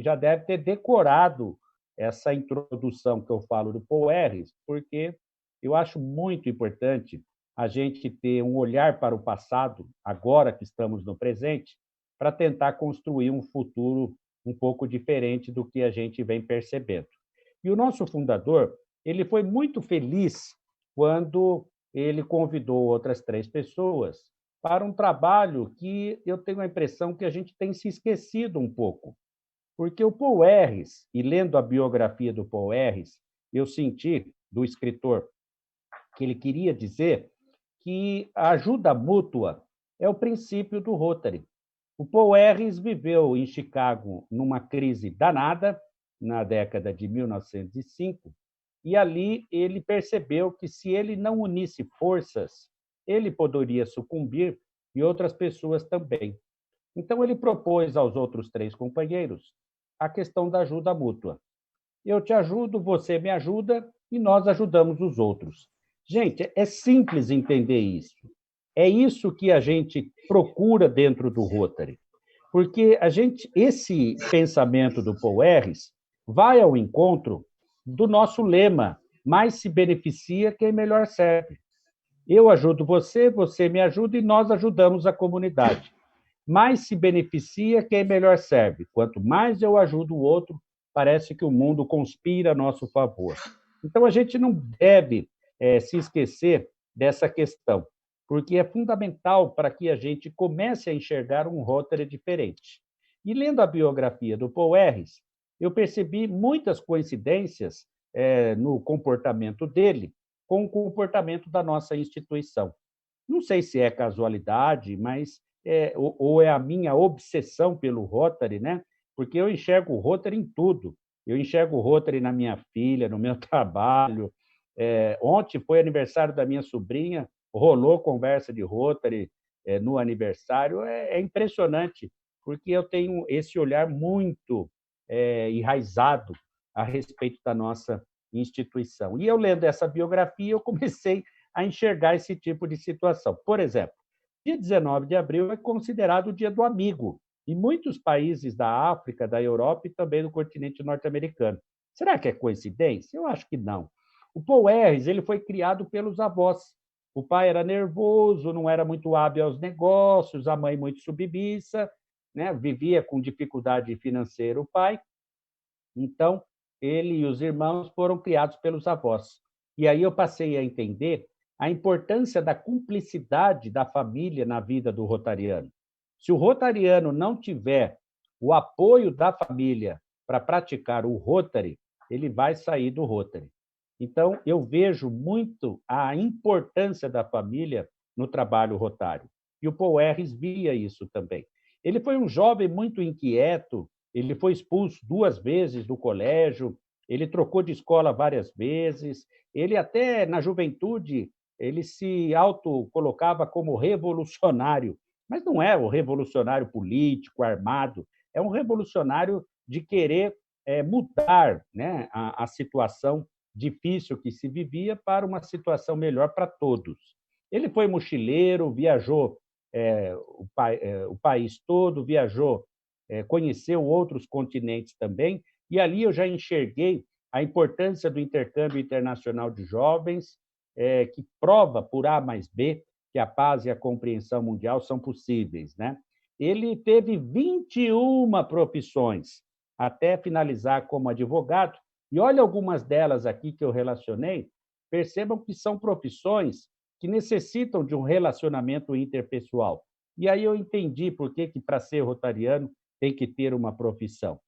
já deve ter decorado essa introdução que eu falo do Paul Harris, porque eu acho muito importante a gente ter um olhar para o passado, agora que estamos no presente, para tentar construir um futuro um pouco diferente do que a gente vem percebendo. E o nosso fundador, ele foi muito feliz quando ele convidou outras 3 pessoas para um trabalho que eu tenho a impressão que a gente tem se esquecido um pouco. Porque o Paul Harris, e lendo a biografia do Paul Harris, eu senti, do escritor, que ele queria dizer que a ajuda mútua é o princípio do Rotary. O Paul Harris viveu em Chicago numa crise danada, na década de 1905, e ali ele percebeu que, se ele não unisse forças, ele poderia sucumbir e outras pessoas também. Então, ele propôs aos outros 3 companheiros a questão da ajuda mútua. Eu te ajudo, você me ajuda e nós ajudamos os outros. Gente, é simples entender isso. É isso que a gente procura dentro do Rotary. Porque esse pensamento do Paul Harris vai ao encontro do nosso lema: mais se beneficia quem melhor serve. Eu ajudo você, você me ajuda e nós ajudamos a comunidade. Mais se beneficia quem melhor serve. Quanto mais eu ajudo o outro, parece que o mundo conspira a nosso favor. Então, a gente não deve se esquecer dessa questão, porque é fundamental para que a gente comece a enxergar um Rotary diferente. E lendo a biografia do Paul Harris, eu percebi muitas coincidências no comportamento dele com o comportamento da nossa instituição. Não sei se é casualidade, mas ou é a minha obsessão pelo Rotary, né? Porque eu enxergo o Rotary em tudo. Eu enxergo o Rotary na minha filha, no meu trabalho. Ontem foi aniversário da minha sobrinha, rolou conversa de Rotary no aniversário. É impressionante, porque eu tenho esse olhar muito enraizado a respeito da nossa instituição. E eu, lendo essa biografia, eu comecei a enxergar esse tipo de situação. Por exemplo, dia 19 de abril é considerado o Dia do Amigo, em muitos países da África, da Europa e também do continente norte-americano. Será que é coincidência? Eu acho que não. O Paul Harris, ele foi criado pelos avós. O pai era nervoso, não era muito hábil aos negócios, a mãe muito submissa, né? Vivia com dificuldade financeira o pai. Então, ele e os irmãos foram criados pelos avós. E aí eu passei a entender a importância da cumplicidade da família na vida do rotariano. Se o rotariano não tiver o apoio da família para praticar o Rotary, ele vai sair do Rotary. Então, eu vejo muito a importância da família no trabalho rotário. E o Paul Harris via isso também. Ele foi um jovem muito inquieto, ele foi expulso 2 vezes do colégio, ele trocou de escola várias vezes, ele até, na juventude, ele se autocolocava como revolucionário, mas não é o revolucionário político, armado, é um revolucionário de querer mudar, né, a situação difícil que se vivia para uma situação melhor para todos. Ele foi mochileiro, viajou o país todo, viajou, conheceu outros continentes também, e ali eu já enxerguei a importância do intercâmbio internacional de jovens, que prova por A mais B que a paz e a compreensão mundial são possíveis, né? Ele teve 21 profissões até finalizar como advogado, e olha algumas delas aqui que eu relacionei, percebam que são profissões que necessitam de um relacionamento interpessoal. E aí eu entendi por que para ser rotariano tem que ter uma profissão.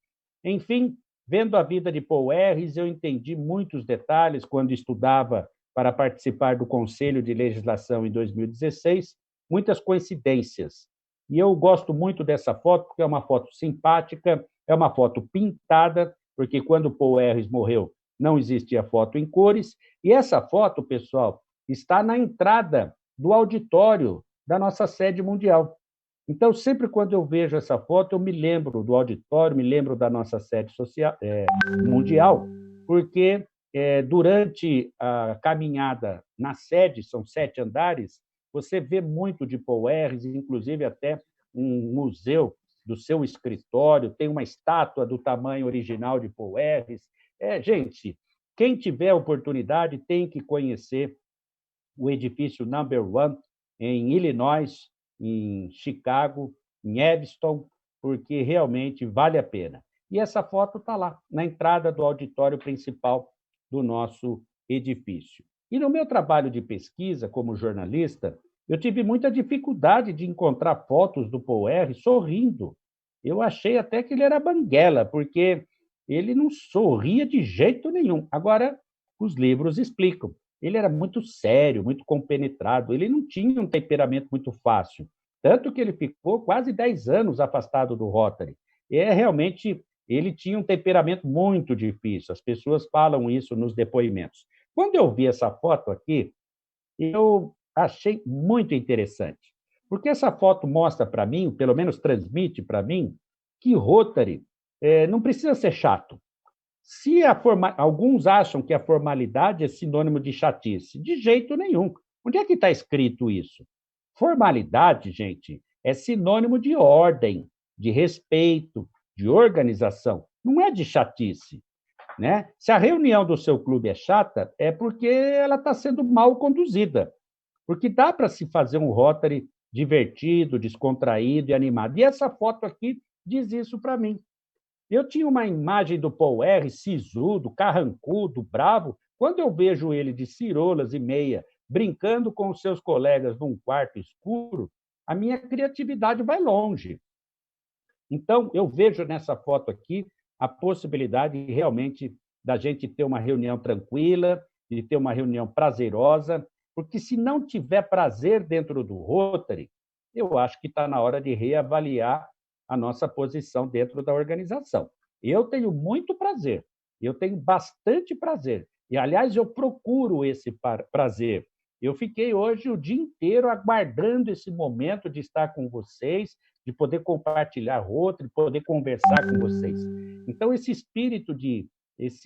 Enfim, vendo a vida de Paul Harris, eu entendi muitos detalhes quando estudava para participar do Conselho de Legislação em 2016, muitas coincidências. E eu gosto muito dessa foto, porque é uma foto simpática, é uma foto pintada, porque quando Paul Harris morreu, não existia foto em cores, e essa foto, pessoal, está na entrada do auditório da nossa sede mundial. Então, sempre quando eu vejo essa foto, eu me lembro do auditório, me lembro da nossa sede social, mundial, porque durante a caminhada na sede, são 7 andares, você vê muito de Paul Harris, inclusive até um museu do seu escritório, tem uma estátua do tamanho original de Paul Harris. Gente, quem tiver oportunidade tem que conhecer o edifício Number One, em Illinois, em Chicago, em Evanston, porque realmente vale a pena. E essa foto está lá, na entrada do auditório principal do nosso edifício. E no meu trabalho de pesquisa como jornalista, eu tive muita dificuldade de encontrar fotos do Paul R sorrindo. Eu achei até que ele era banguela, porque ele não sorria de jeito nenhum. Agora, os livros explicam. Ele era muito sério, muito compenetrado, ele não tinha um temperamento muito fácil, tanto que ele ficou quase 10 anos afastado do Rotary. Realmente, ele tinha um temperamento muito difícil, as pessoas falam isso nos depoimentos. Quando eu vi essa foto aqui, eu achei muito interessante, porque essa foto mostra para mim, pelo menos transmite para mim, que Rotary não precisa ser chato. Se alguns acham que a formalidade é sinônimo de chatice, de jeito nenhum. Onde é que está escrito isso? Formalidade, gente, é sinônimo de ordem, de respeito, de organização. Não é de chatice. Né? Se a reunião do seu clube é chata, é porque ela está sendo mal conduzida. Porque dá para se fazer um Rotary divertido, descontraído e animado. E essa foto aqui diz isso para mim. Eu tinha uma imagem do Paul R. sisudo, carrancudo, bravo. Quando eu vejo ele de cirolas e meia, brincando com os seus colegas num quarto escuro, a minha criatividade vai longe. Então, eu vejo nessa foto aqui a possibilidade realmente da gente ter uma reunião tranquila, de ter uma reunião prazerosa, porque se não tiver prazer dentro do Rotary, eu acho que está na hora de reavaliar a nossa posição dentro da organização. Eu tenho muito prazer, eu tenho bastante prazer, e, aliás, eu procuro esse prazer. Eu fiquei hoje o dia inteiro aguardando esse momento de estar com vocês, de poder compartilhar outro, de poder conversar com vocês. Então, esse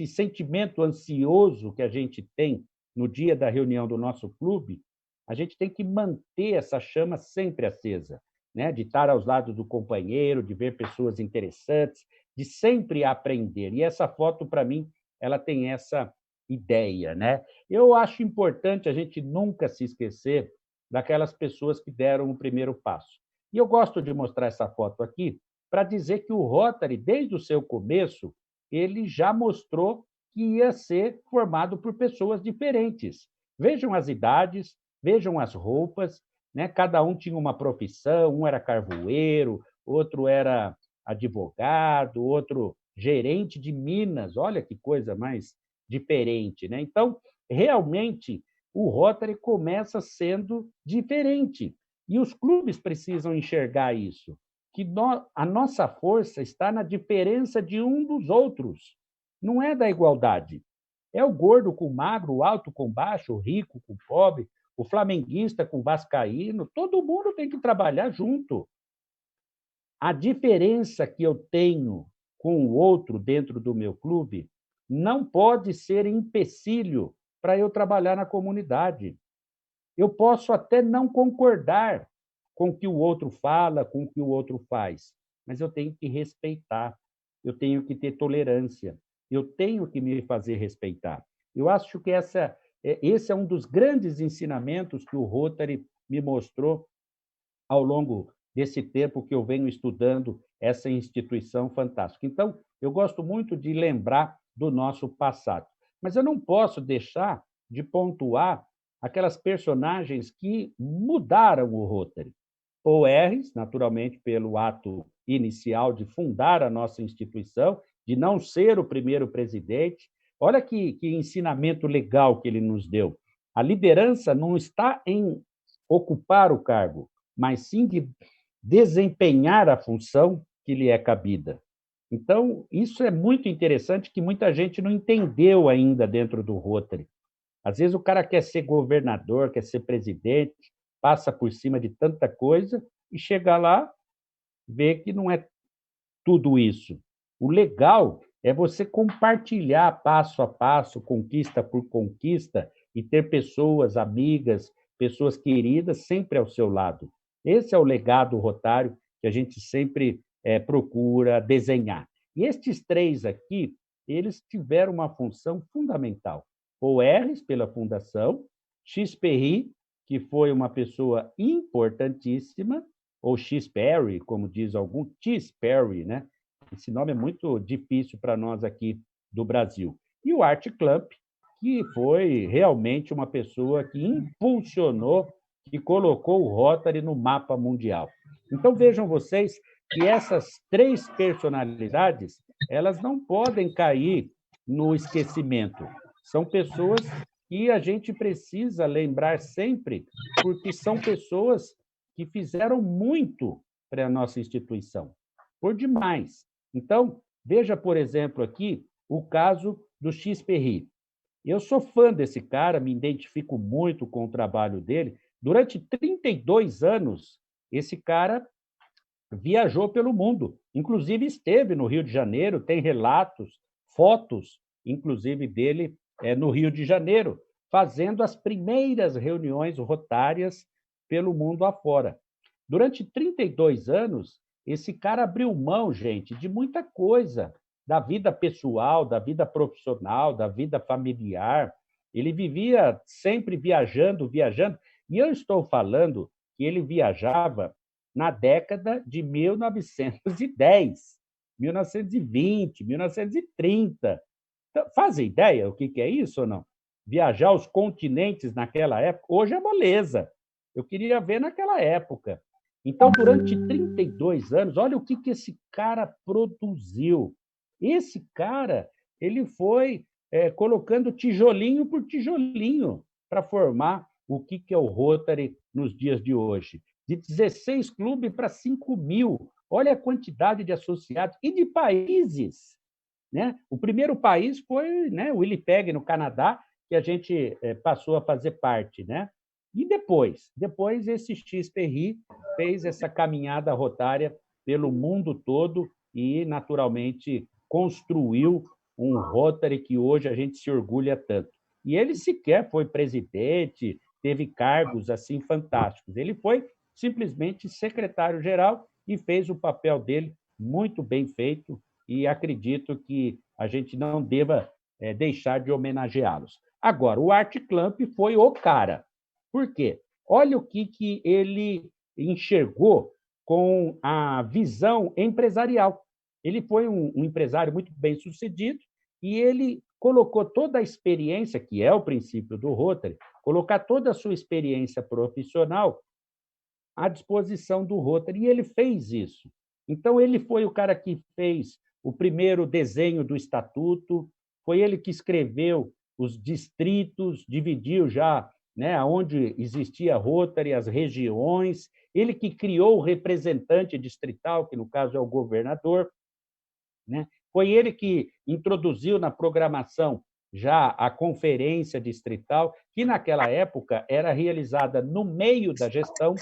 sentimento ansioso que a gente tem no dia da reunião do nosso clube, a gente tem que manter essa chama sempre acesa, né? De estar aos lados do companheiro, de ver pessoas interessantes, de sempre aprender. E essa foto, para mim, ela tem essa ideia, né? Eu acho importante a gente nunca se esquecer daquelas pessoas que deram o primeiro passo. E eu gosto de mostrar essa foto aqui para dizer que o Rotary, desde o seu começo, ele já mostrou que ia ser formado por pessoas diferentes. Vejam as idades, vejam as roupas, né? Cada um tinha uma profissão, um era carvoeiro, outro era advogado, outro gerente de minas. Olha que coisa mais diferente, né? Então, realmente, o Rotary começa sendo diferente. E os clubes precisam enxergar isso, que a nossa força está na diferença de um dos outros, não é da igualdade. É o gordo com o magro, o alto com o baixo, o rico com o pobre, o flamenguista com o vascaíno, todo mundo tem que trabalhar junto. A diferença que eu tenho com o outro dentro do meu clube não pode ser empecilho para eu trabalhar na comunidade. Eu posso até não concordar com o que o outro fala, com o que o outro faz, mas eu tenho que respeitar, eu tenho que ter tolerância, eu tenho que me fazer respeitar. Eu acho que esse é um dos grandes ensinamentos que o Rotary me mostrou ao longo desse tempo que eu venho estudando essa instituição fantástica. Então, eu gosto muito de lembrar do nosso passado, mas eu não posso deixar de pontuar aquelas personagens que mudaram o Rotary. Paul Harris, naturalmente, pelo ato inicial de fundar a nossa instituição, de não ser o primeiro presidente. Olha que ensinamento legal que ele nos deu. A liderança não está em ocupar o cargo, mas sim de desempenhar a função que lhe é cabida. Então, isso é muito interessante, que muita gente não entendeu ainda dentro do Rotary. Às vezes o cara quer ser governador, quer ser presidente, passa por cima de tanta coisa e chega lá, vê que não é tudo isso. O legal é você compartilhar passo a passo, conquista por conquista, e ter pessoas amigas, pessoas queridas sempre ao seu lado. Esse é o legado rotário que a gente sempre procura desenhar. E estes três aqui, eles tiveram uma função fundamental. Paul Harris, pela fundação, X. Perry, que foi uma pessoa importantíssima, ou X. Perry, como diz algum, X. Perry, né? Esse nome é muito difícil para nós aqui do Brasil. E o Art Clamp, que foi realmente uma pessoa que impulsionou, que colocou o Rotary no mapa mundial. Então, vejam vocês que essas três personalidades, elas não podem cair no esquecimento. São pessoas que a gente precisa lembrar sempre, porque são pessoas que fizeram muito para a nossa instituição, por demais. Então, veja, por exemplo, aqui o caso do X. Perry. Eu sou fã desse cara, me identifico muito com o trabalho dele. Durante 32 anos, esse cara viajou pelo mundo, inclusive esteve no Rio de Janeiro, tem relatos, fotos, inclusive dele no Rio de Janeiro, fazendo as primeiras reuniões rotárias pelo mundo afora. Durante 32 anos, esse cara abriu mão, gente, de muita coisa, da vida pessoal, da vida profissional, da vida familiar. Ele vivia sempre viajando, viajando. E eu estou falando que ele viajava na década de 1910, 1920, 1930. Então, fazem ideia o que é isso ou não? Viajar os continentes naquela época, hoje é moleza. Eu queria ver naquela época. Então, durante 32 anos, olha o que esse cara produziu. Esse cara, ele foi colocando tijolinho por tijolinho para formar o que é o Rotary nos dias de hoje. De 16 clubes para 5.000. Olha a quantidade de associados e de países. Né? O primeiro país foi, né, o Winnipeg, no Canadá, que a gente passou a fazer parte. Né? E depois esse X. Perry fez essa caminhada rotária pelo mundo todo e, naturalmente, construiu um Rotary que hoje a gente se orgulha tanto. E ele sequer foi presidente, teve cargos assim fantásticos. Ele foi simplesmente secretário-geral e fez o papel dele muito bem feito, e acredito que a gente não deva deixar de homenageá-los. Agora, o Art Clamp foi o cara. Por quê? Olha o que ele enxergou com a visão empresarial. Ele foi um empresário muito bem-sucedido e ele colocou toda a experiência, que é o princípio do Rotary, colocar toda a sua experiência profissional à disposição do Rotary, e ele fez isso. Então, ele foi o cara que fez o primeiro desenho do estatuto, foi ele que escreveu os distritos, dividiu já, né, onde existia Rotary, as regiões, ele que criou o representante distrital, que no caso é o governador, né? Foi ele que introduziu na programação já a conferência distrital, que naquela época era realizada no meio da gestão,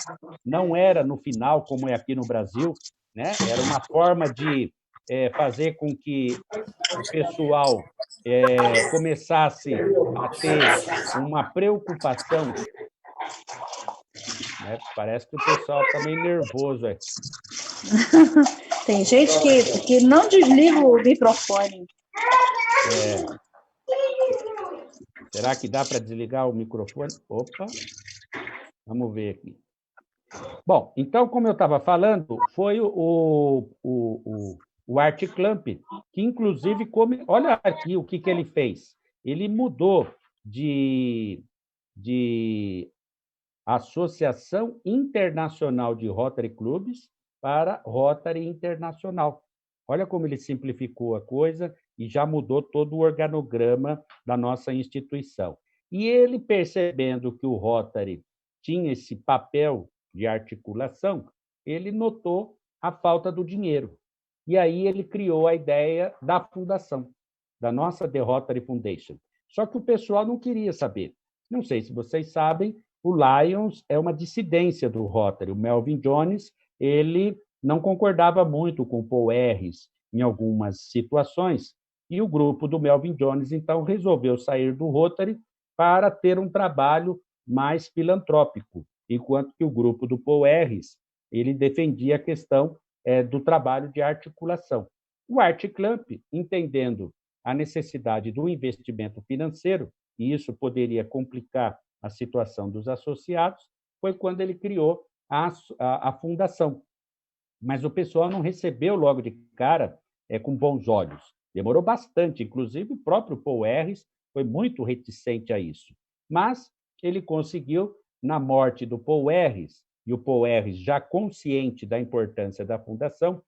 não era no final, como é aqui no Brasil, né? Era uma forma de fazer com que o pessoal começasse a ter uma preocupação. Né? Parece que o pessoal está meio nervoso aí. Tem gente que não desliga o microfone. Será que dá para desligar o microfone? Opa, vamos ver aqui. Bom, então, como eu estava falando, foi o Art Clamp, que inclusive, olha aqui o que ele fez. Ele mudou de Associação Internacional de Rotary Clubs para Rotary Internacional. Olha como ele simplificou a coisa e já mudou todo o organograma da nossa instituição. E ele, percebendo que o Rotary tinha esse papel de articulação, ele notou a falta do dinheiro. E aí ele criou a ideia da fundação, da nossa The Rotary Foundation. Só que o pessoal não queria saber. Não sei se vocês sabem, o Lions é uma dissidência do Rotary. O Melvin Jones, ele não concordava muito com o Paul Harris em algumas situações, e o grupo do Melvin Jones, então, resolveu sair do Rotary para ter um trabalho mais filantrópico, enquanto que o grupo do Paul Harris, ele defendia a questão do trabalho de articulação. O Art Club, entendendo a necessidade do investimento financeiro, e isso poderia complicar a situação dos associados, foi quando ele criou a fundação. Mas o pessoal não recebeu logo de cara com bons olhos. Demorou bastante, inclusive o próprio Paul Harris foi muito reticente a isso. Mas ele conseguiu, na morte do Paul Harris, e o Paul Harris já consciente da importância da fundação,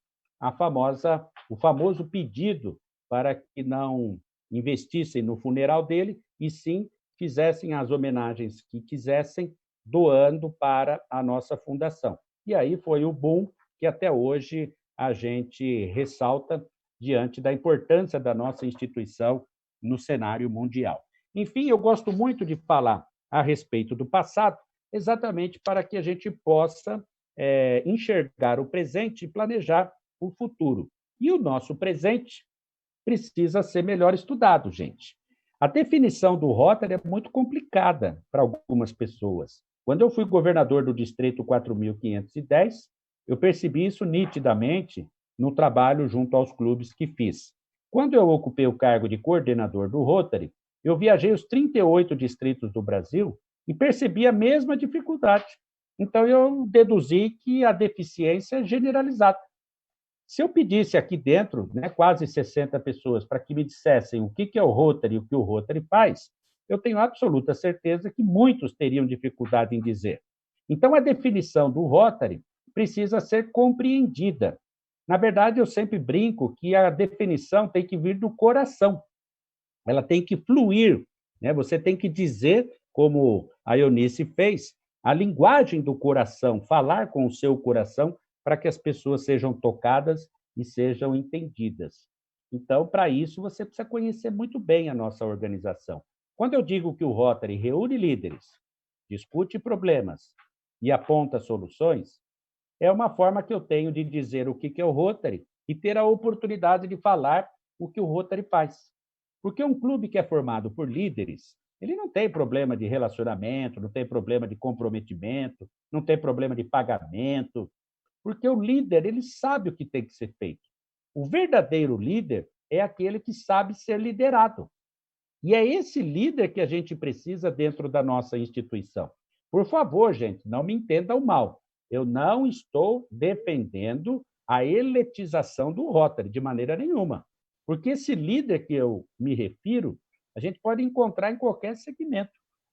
o famoso pedido para que não investissem no funeral dele, e sim fizessem as homenagens que quisessem, doando para a nossa fundação. E aí foi o boom que até hoje a gente ressalta diante da importância da nossa instituição no cenário mundial. Enfim, eu gosto muito de falar a respeito do passado, exatamente para que a gente possa enxergar o presente e planejar o futuro. E o nosso presente precisa ser melhor estudado, gente. A definição do Rotary é muito complicada para algumas pessoas. Quando eu fui governador do Distrito 4.510, eu percebi isso nitidamente no trabalho junto aos clubes que fiz. Quando eu ocupei o cargo de coordenador do Rotary, eu viajei os 38 distritos do Brasil e percebi a mesma dificuldade. Então, eu deduzi que a deficiência é generalizada. Se eu pedisse aqui dentro, quase 60 pessoas, para que me dissessem o que é o Rotary e o que o Rotary faz, eu tenho absoluta certeza que muitos teriam dificuldade em dizer. Então, a definição do Rotary precisa ser compreendida. Na verdade, eu sempre brinco que a definição tem que vir do coração. Ela tem que fluir. Você tem que dizer, como a Eunice fez, a linguagem do coração, falar com o seu coração para que as pessoas sejam tocadas e sejam entendidas. Então, para isso, você precisa conhecer muito bem a nossa organização. Quando eu digo que o Rotary reúne líderes, discute problemas e aponta soluções, é uma forma que eu tenho de dizer o que é o Rotary e ter a oportunidade de falar o que o Rotary faz. Porque um clube que é formado por líderes, ele não tem problema de relacionamento, não tem problema de comprometimento, não tem problema de pagamento, porque o líder, ele sabe o que tem que ser feito. O verdadeiro líder é aquele que sabe ser liderado. E é esse líder que a gente precisa dentro da nossa instituição. Por favor, gente, não me entendam mal. Eu não estou defendendo a elitização do Rotary, de maneira nenhuma. Porque esse líder que eu me refiro, a gente pode encontrar em qualquer segmento.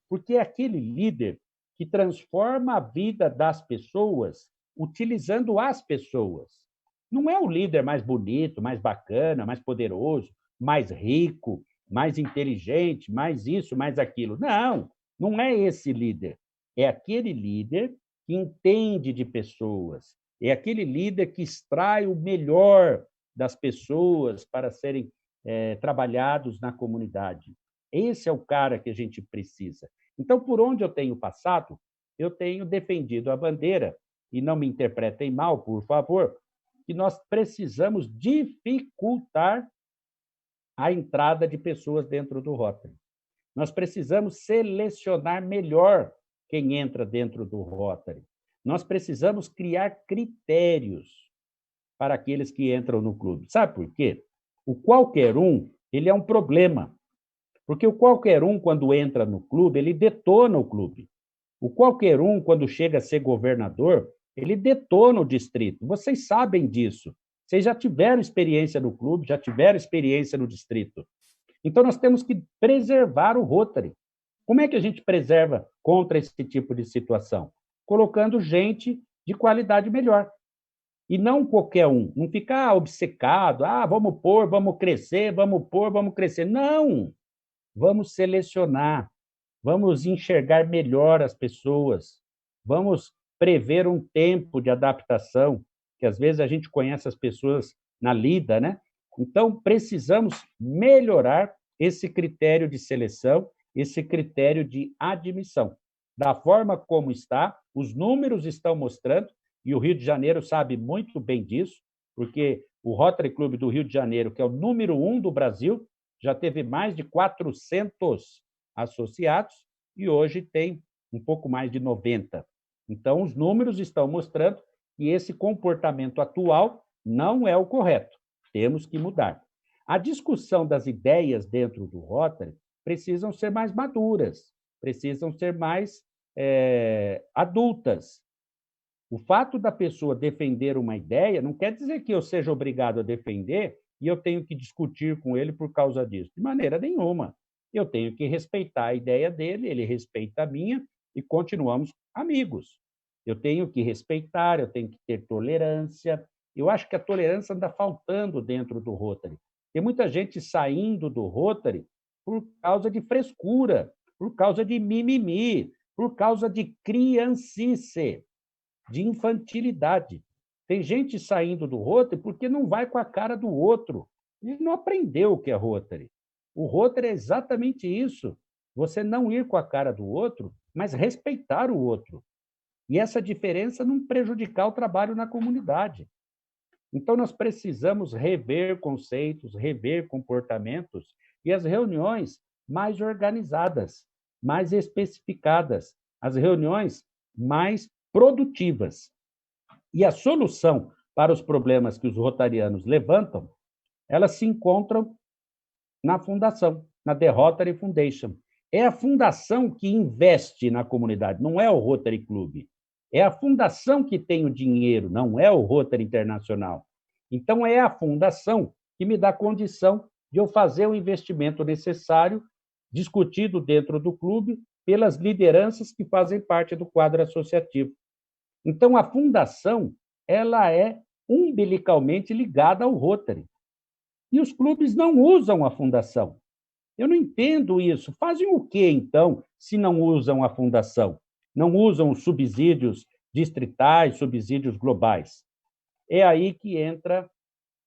Porque é aquele líder que transforma a vida das pessoas utilizando as pessoas. Não é o líder mais bonito, mais bacana, mais poderoso, mais rico, mais inteligente, mais isso, mais aquilo. Não, não é esse líder. É aquele líder que entende de pessoas, é aquele líder que extrai o melhor das pessoas para serem trabalhados na comunidade. Esse é o cara que a gente precisa. Então, por onde eu tenho passado, eu tenho defendido a bandeira, e não me interpretem mal, por favor, que nós precisamos dificultar a entrada de pessoas dentro do Rotary. Nós precisamos selecionar melhor quem entra dentro do Rotary. Nós precisamos criar critérios para aqueles que entram no clube. Sabe por quê? O qualquer um, ele é um problema. Porque o qualquer um, quando entra no clube, ele detona o clube. O qualquer um, quando chega a ser governador, ele detona o distrito. Vocês sabem disso. Vocês já tiveram experiência no clube, já tiveram experiência no distrito. Então, nós temos que preservar o Rotary. Como é que a gente preserva contra esse tipo de situação? Colocando gente de qualidade melhor. E não qualquer um. Não ficar obcecado. Vamos pôr, vamos crescer, vamos pôr, vamos crescer. Não! Vamos selecionar. Vamos enxergar melhor as pessoas. Vamos prever um tempo de adaptação, que às vezes a gente conhece as pessoas na lida, Então, precisamos melhorar esse critério de seleção, esse critério de admissão. Da forma como está, os números estão mostrando, e o Rio de Janeiro sabe muito bem disso, porque o Rotary Club do Rio de Janeiro, que é o número 1 do Brasil, já teve mais de 400 associados e hoje tem um pouco mais de 90. Então, os números estão mostrando que esse comportamento atual não é o correto. Temos que mudar. A discussão das ideias dentro do Rotary precisam ser mais maduras, precisam ser mais adultas. O fato da pessoa defender uma ideia não quer dizer que eu seja obrigado a defender e eu tenho que discutir com ele por causa disso. De maneira nenhuma. Eu tenho que respeitar a ideia dele, ele respeita a minha e continuamos amigos. Eu tenho que respeitar, eu tenho que ter tolerância. Eu acho que a tolerância anda faltando dentro do Rotary. Tem muita gente saindo do Rotary por causa de frescura, por causa de mimimi, por causa de criancice, de infantilidade. Tem gente saindo do Rotary porque não vai com a cara do outro. Ele não aprendeu o que é Rotary. O Rotary é exatamente isso. Você não ir com a cara do outro, mas respeitar o outro. E essa diferença não prejudicar o trabalho na comunidade. Então, nós precisamos rever conceitos, rever comportamentos e as reuniões mais organizadas, mais especificadas, as reuniões mais produtivas. E a solução para os problemas que os rotarianos levantam, elas se encontram na fundação, na The Rotary Foundation. É a fundação que investe na comunidade, não é o Rotary Club. É a fundação que tem o dinheiro, não é o Rotary Internacional. Então, é a fundação que me dá condição de eu fazer o investimento necessário, discutido dentro do clube, pelas lideranças que fazem parte do quadro associativo. Então, a fundação ela é umbilicalmente ligada ao Rotary. E os clubes não usam a fundação. Eu não entendo isso. Fazem o quê, então, se não usam a fundação? Não usam os subsídios distritais, subsídios globais. É aí que entra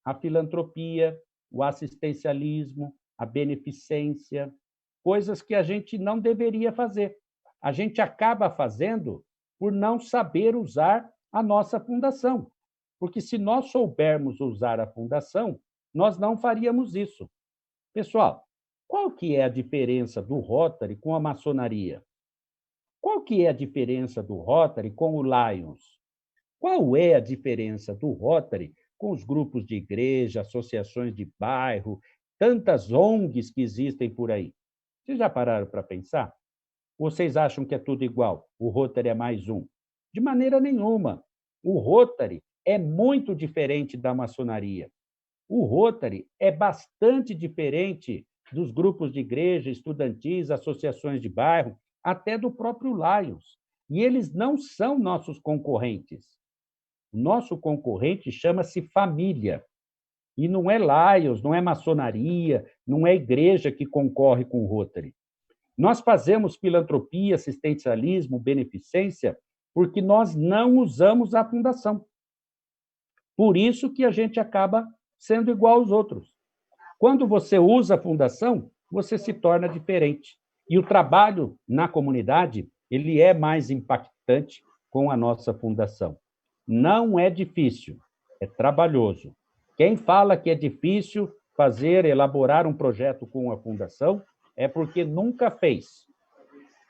a filantropia, o assistencialismo, a beneficência, coisas que a gente não deveria fazer. A gente acaba fazendo por não saber usar a nossa fundação. Porque se nós soubermos usar a fundação, nós não faríamos isso. Pessoal, qual que é a diferença do Rotary com a maçonaria? Qual que é a diferença do Rotary com o Lions? Qual é a diferença do Rotary com os grupos de igreja, associações de bairro, tantas ONGs que existem por aí? Vocês já pararam para pensar? Vocês acham que é tudo igual? O Rotary é mais um? De maneira nenhuma. O Rotary é muito diferente da maçonaria. O Rotary é bastante diferente dos grupos de igreja, estudantis, associações de bairro, até do próprio Lions. E eles não são nossos concorrentes. O nosso concorrente chama-se família. E não é Lions, não é maçonaria, não é igreja que concorre com o Rotary. Nós fazemos filantropia, assistencialismo, beneficência, porque nós não usamos a fundação. Por isso que a gente acaba sendo igual aos outros. Quando você usa a fundação, você se torna diferente. E o trabalho na comunidade, ele é mais impactante com a nossa fundação. Não é difícil, é trabalhoso. Quem fala que é difícil elaborar um projeto com a fundação, é porque nunca fez.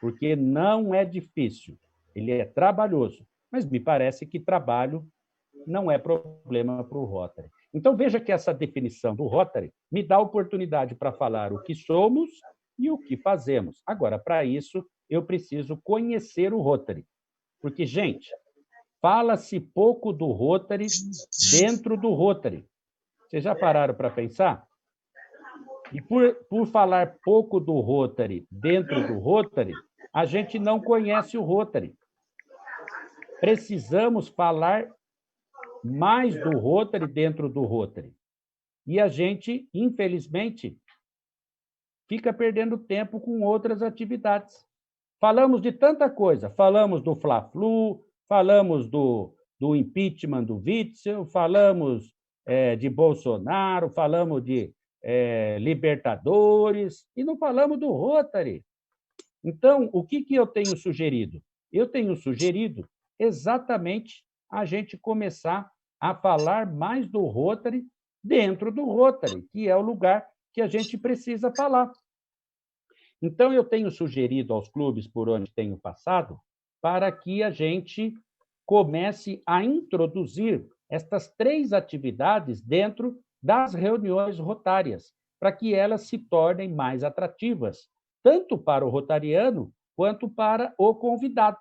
Porque não é difícil, ele é trabalhoso. Mas me parece que trabalho não é problema para o Rotary. Então, veja que essa definição do Rotary me dá oportunidade para falar o que somos e o que fazemos. Agora, para isso, eu preciso conhecer o Rotary. Porque, gente, fala-se pouco do Rotary dentro do Rotary. Vocês já pararam para pensar? E por falar pouco do Rotary dentro do Rotary, a gente não conhece o Rotary. Precisamos falar mais do Rotary dentro do Rotary. E a gente, infelizmente, fica perdendo tempo com outras atividades. Falamos de tanta coisa, falamos do Fla-Flu, falamos do impeachment do Witzel, falamos de Bolsonaro, falamos de Libertadores, e não falamos do Rotary. Então, o que eu tenho sugerido? Eu tenho sugerido exatamente a gente começar a falar mais do Rotary dentro do Rotary, que é o lugar que a gente precisa falar. Então, eu tenho sugerido aos clubes por onde tenho passado para que a gente comece a introduzir estas 3 atividades dentro das reuniões rotárias, para que elas se tornem mais atrativas, tanto para o rotariano quanto para o convidado.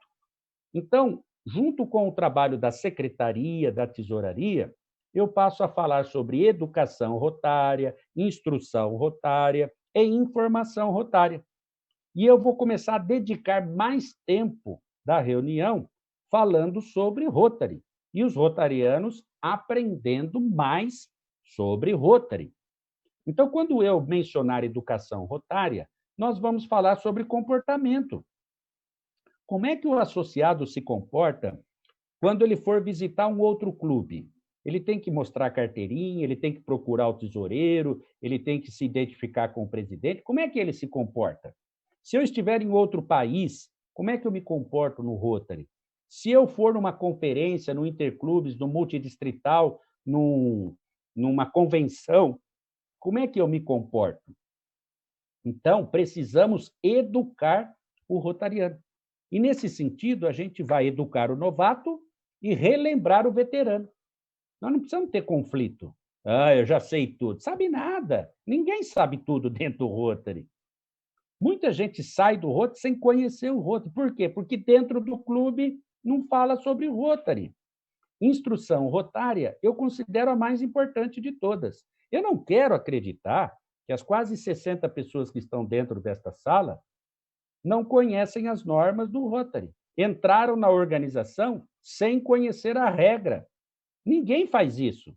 Então, junto com o trabalho da secretaria, da tesouraria, eu passo a falar sobre educação rotária, instrução rotária e informação rotária. E eu vou começar a dedicar mais tempo da reunião falando sobre Rotary, e os rotarianos aprendendo mais sobre Rotary. Então, quando eu mencionar educação rotária, nós vamos falar sobre comportamento. Como é que o associado se comporta quando ele for visitar um outro clube? Ele tem que mostrar a carteirinha, ele tem que procurar o tesoureiro, ele tem que se identificar com o presidente. Como é que ele se comporta? Se eu estiver em outro país, como é que eu me comporto no Rotary? Se eu for numa conferência, no Interclubes, no Multidistrital, numa convenção, como é que eu me comporto? Então, precisamos educar o rotariano. E, nesse sentido, a gente vai educar o novato e relembrar o veterano. Nós não precisamos ter conflito. Ah, eu já sei tudo. Sabe nada. Ninguém sabe tudo dentro do Rotary. Muita gente sai do Rotary sem conhecer o Rotary. Por quê? Porque dentro do clube não fala sobre o Rotary. Instrução rotária eu considero a mais importante de todas. Eu não quero acreditar que as quase 60 pessoas que estão dentro desta sala não conhecem as normas do Rotary. Entraram na organização sem conhecer a regra. Ninguém faz isso.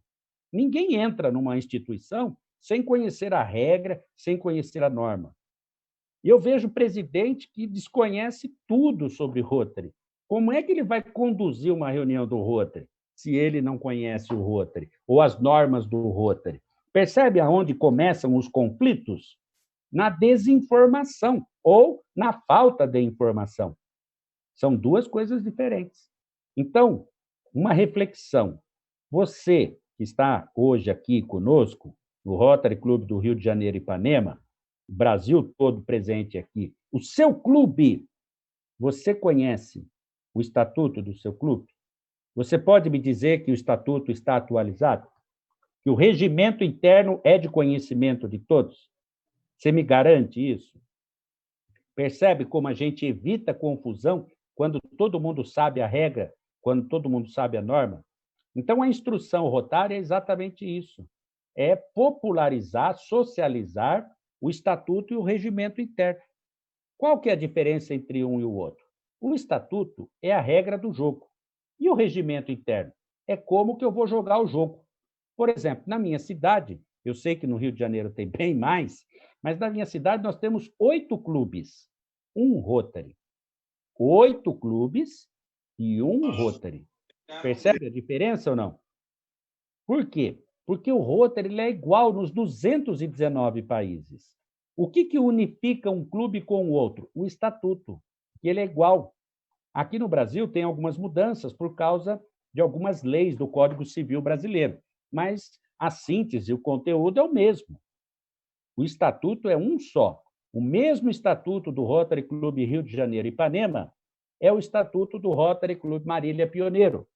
Ninguém entra numa instituição sem conhecer a regra, sem conhecer a norma. E eu vejo presidente que desconhece tudo sobre Rotary. Como é que ele vai conduzir uma reunião do Rotary se ele não conhece o Rotary ou as normas do Rotary? Percebe aonde começam os conflitos? Na desinformação ou na falta de informação. São 2 coisas diferentes. Então, uma reflexão. Você que está hoje aqui conosco, no Rotary Clube do Rio de Janeiro Ipanema, o Brasil todo presente aqui, o seu clube, você conhece o estatuto do seu clube? Você pode me dizer que o estatuto está atualizado? Que o regimento interno é de conhecimento de todos? Você me garante isso? Percebe como a gente evita confusão quando todo mundo sabe a regra, quando todo mundo sabe a norma? Então, a instrução rotária é exatamente isso. É popularizar, socializar o estatuto e o regimento interno. Qual que é a diferença entre um e o outro? O estatuto é a regra do jogo. E o regimento interno é como que eu vou jogar o jogo. Por exemplo, na minha cidade, eu sei que no Rio de Janeiro tem bem mais, mas na minha cidade nós temos 8 clubes, um Rotary. 8 clubes e um Rotary. Percebe a diferença ou não? Por quê? Porque o Rotary ele é igual nos 219 países. O que unifica um clube com o outro? O estatuto, que ele é igual. Aqui no Brasil tem algumas mudanças por causa de algumas leis do Código Civil brasileiro, mas a síntese, o conteúdo é o mesmo. O estatuto é um só. O mesmo estatuto do Rotary Clube Rio de Janeiro Ipanema é o estatuto do Rotary Clube Marília Pioneiro,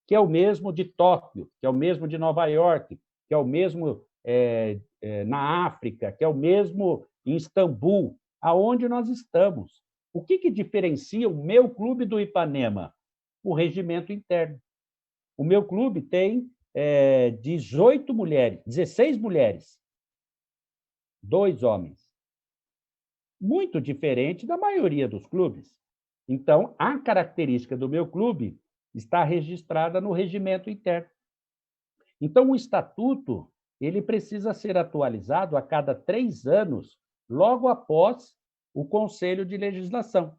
que é o mesmo de Tóquio, que é o mesmo de Nova York, que é o mesmo na África, que é o mesmo em Istambul, aonde nós estamos. O que diferencia o meu clube do Ipanema? O regimento interno. O meu clube tem 18 mulheres, 16 mulheres, 2 homens. Muito diferente da maioria dos clubes. Então, a característica do meu clube está registrada no regimento interno. Então, o estatuto ele precisa ser atualizado a cada 3 anos, logo após o Conselho de Legislação.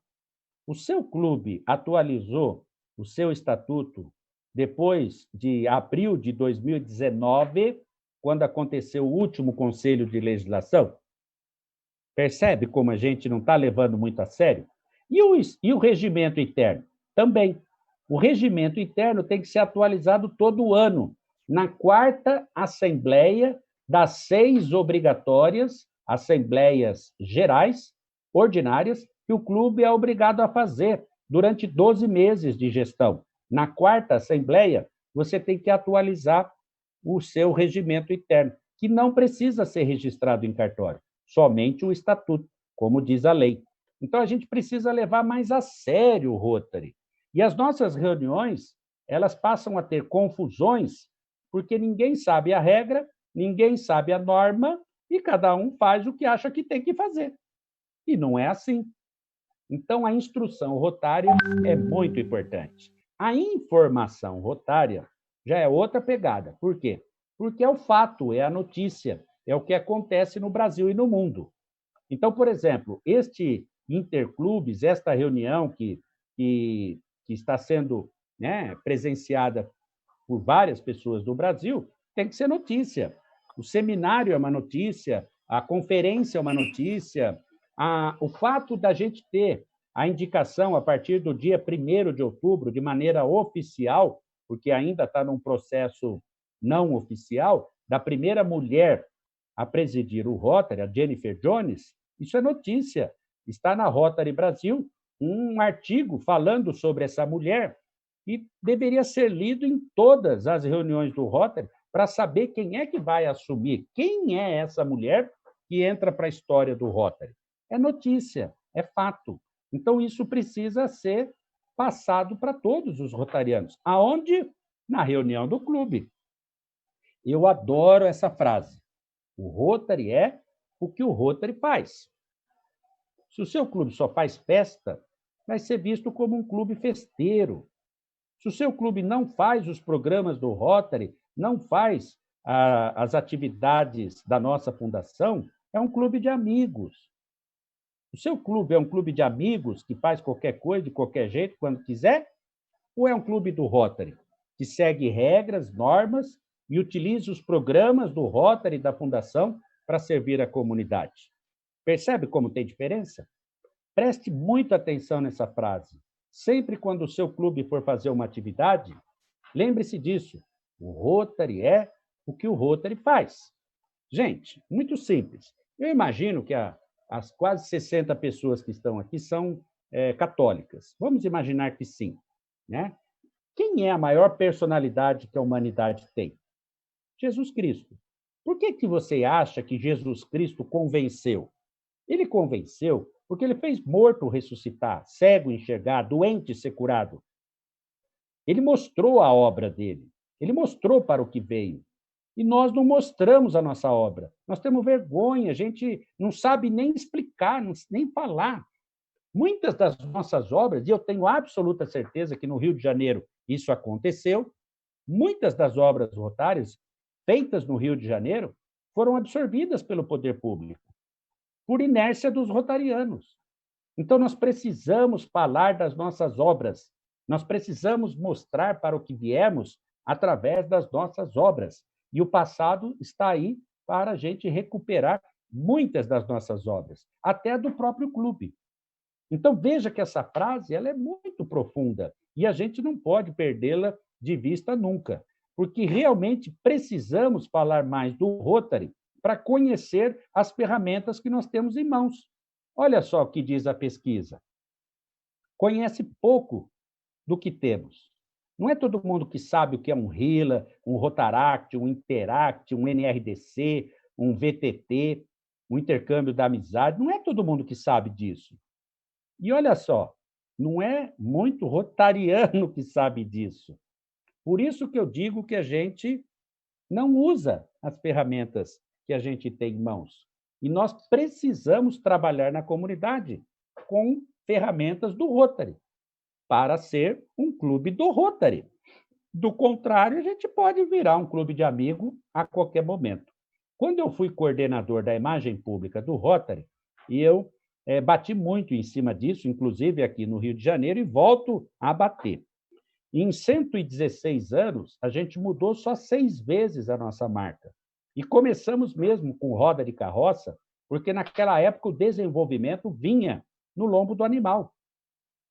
O seu clube atualizou o seu estatuto depois de abril de 2019, quando aconteceu o último Conselho de Legislação? Percebe como a gente não está levando muito a sério? E o regimento interno? Também. O regimento interno tem que ser atualizado todo ano, na 4ª Assembleia das 6 obrigatórias Assembleias Gerais, ordinárias, que o clube é obrigado a fazer durante 12 meses de gestão. Na quarta Assembleia, você tem que atualizar o seu regimento interno, que não precisa ser registrado em cartório, somente o estatuto, como diz a lei. Então, a gente precisa levar mais a sério o Rotary. E as nossas reuniões, elas passam a ter confusões, porque ninguém sabe a regra, ninguém sabe a norma, e cada um faz o que acha que tem que fazer. E não é assim. Então, a instrução rotária é muito importante. A informação rotária já é outra pegada. Por quê? Porque é o fato, é a notícia, é o que acontece no Brasil e no mundo. Então, por exemplo, este interclubes, esta reunião que está sendo, né, presenciada por várias pessoas do Brasil, tem que ser notícia. O seminário é uma notícia, a conferência é uma notícia, o fato da gente ter a indicação a partir do dia 1º de outubro, de maneira oficial, porque ainda está num processo não oficial, da primeira mulher a presidir o Rotary, a Jennifer Jones, isso é notícia. Está na Rotary Brasil um artigo falando sobre essa mulher e deveria ser lido em todas as reuniões do Rotary para saber quem é que vai assumir, quem é essa mulher que entra para a história do Rotary. É notícia, é fato. Então, isso precisa ser passado para todos os rotarianos. Aonde? Na reunião do clube. Eu adoro essa frase. O Rotary é o que o Rotary faz. Se o seu clube só faz festa, vai ser visto como um clube festeiro. Se o seu clube não faz os programas do Rotary, não faz as atividades da nossa fundação, é um clube de amigos. O seu clube é um clube de amigos que faz qualquer coisa, de qualquer jeito, quando quiser? Ou é um clube do Rotary, que segue regras, normas e utiliza os programas do Rotary e da fundação para servir a comunidade? Percebe como tem diferença? Preste muita atenção nessa frase. Sempre quando o seu clube for fazer uma atividade, lembre-se disso. O Rotary é o que o Rotary faz. Gente, muito simples. Eu imagino que as quase 60 pessoas que estão aqui são católicas. Vamos imaginar que sim, né? Quem é a maior personalidade que a humanidade tem? Jesus Cristo. Por que você acha que Jesus Cristo convenceu? Ele convenceu porque ele fez morto ressuscitar, cego enxergar, doente ser curado. Ele mostrou a obra dele. Ele mostrou para o que veio. E nós não mostramos a nossa obra. Nós temos vergonha, a gente não sabe nem explicar, nem falar. Muitas das nossas obras, e eu tenho absoluta certeza que no Rio de Janeiro isso aconteceu, muitas das obras rotárias feitas no Rio de Janeiro foram absorvidas pelo poder público, por inércia dos rotarianos. Então, nós precisamos falar das nossas obras, nós precisamos mostrar para o que viemos através das nossas obras. E o passado está aí para a gente recuperar muitas das nossas obras, até do próprio clube. Então, veja que essa frase ela é muito profunda e a gente não pode perdê-la de vista nunca, porque realmente precisamos falar mais do Rotary para conhecer as ferramentas que nós temos em mãos. Olha só o que diz a pesquisa. Conhece pouco do que temos. Não é todo mundo que sabe o que é um RILA, um Rotaract, um Interact, um NRDC, um VTT, um intercâmbio da amizade. Não é todo mundo que sabe disso. E olha só, não é muito rotariano que sabe disso. Por isso que eu digo que a gente não usa as ferramentas que a gente tem em mãos. E nós precisamos trabalhar na comunidade com ferramentas do Rotary, para ser um clube do Rotary. Do contrário, a gente pode virar um clube de amigo a qualquer momento. Quando eu fui coordenador da imagem pública do Rotary, e eu bati muito em cima disso, inclusive aqui no Rio de Janeiro, e volto a bater. Em 116 anos, a gente mudou só 6 vezes a nossa marca. E começamos mesmo com roda de carroça, porque naquela época o desenvolvimento vinha no lombo do animal.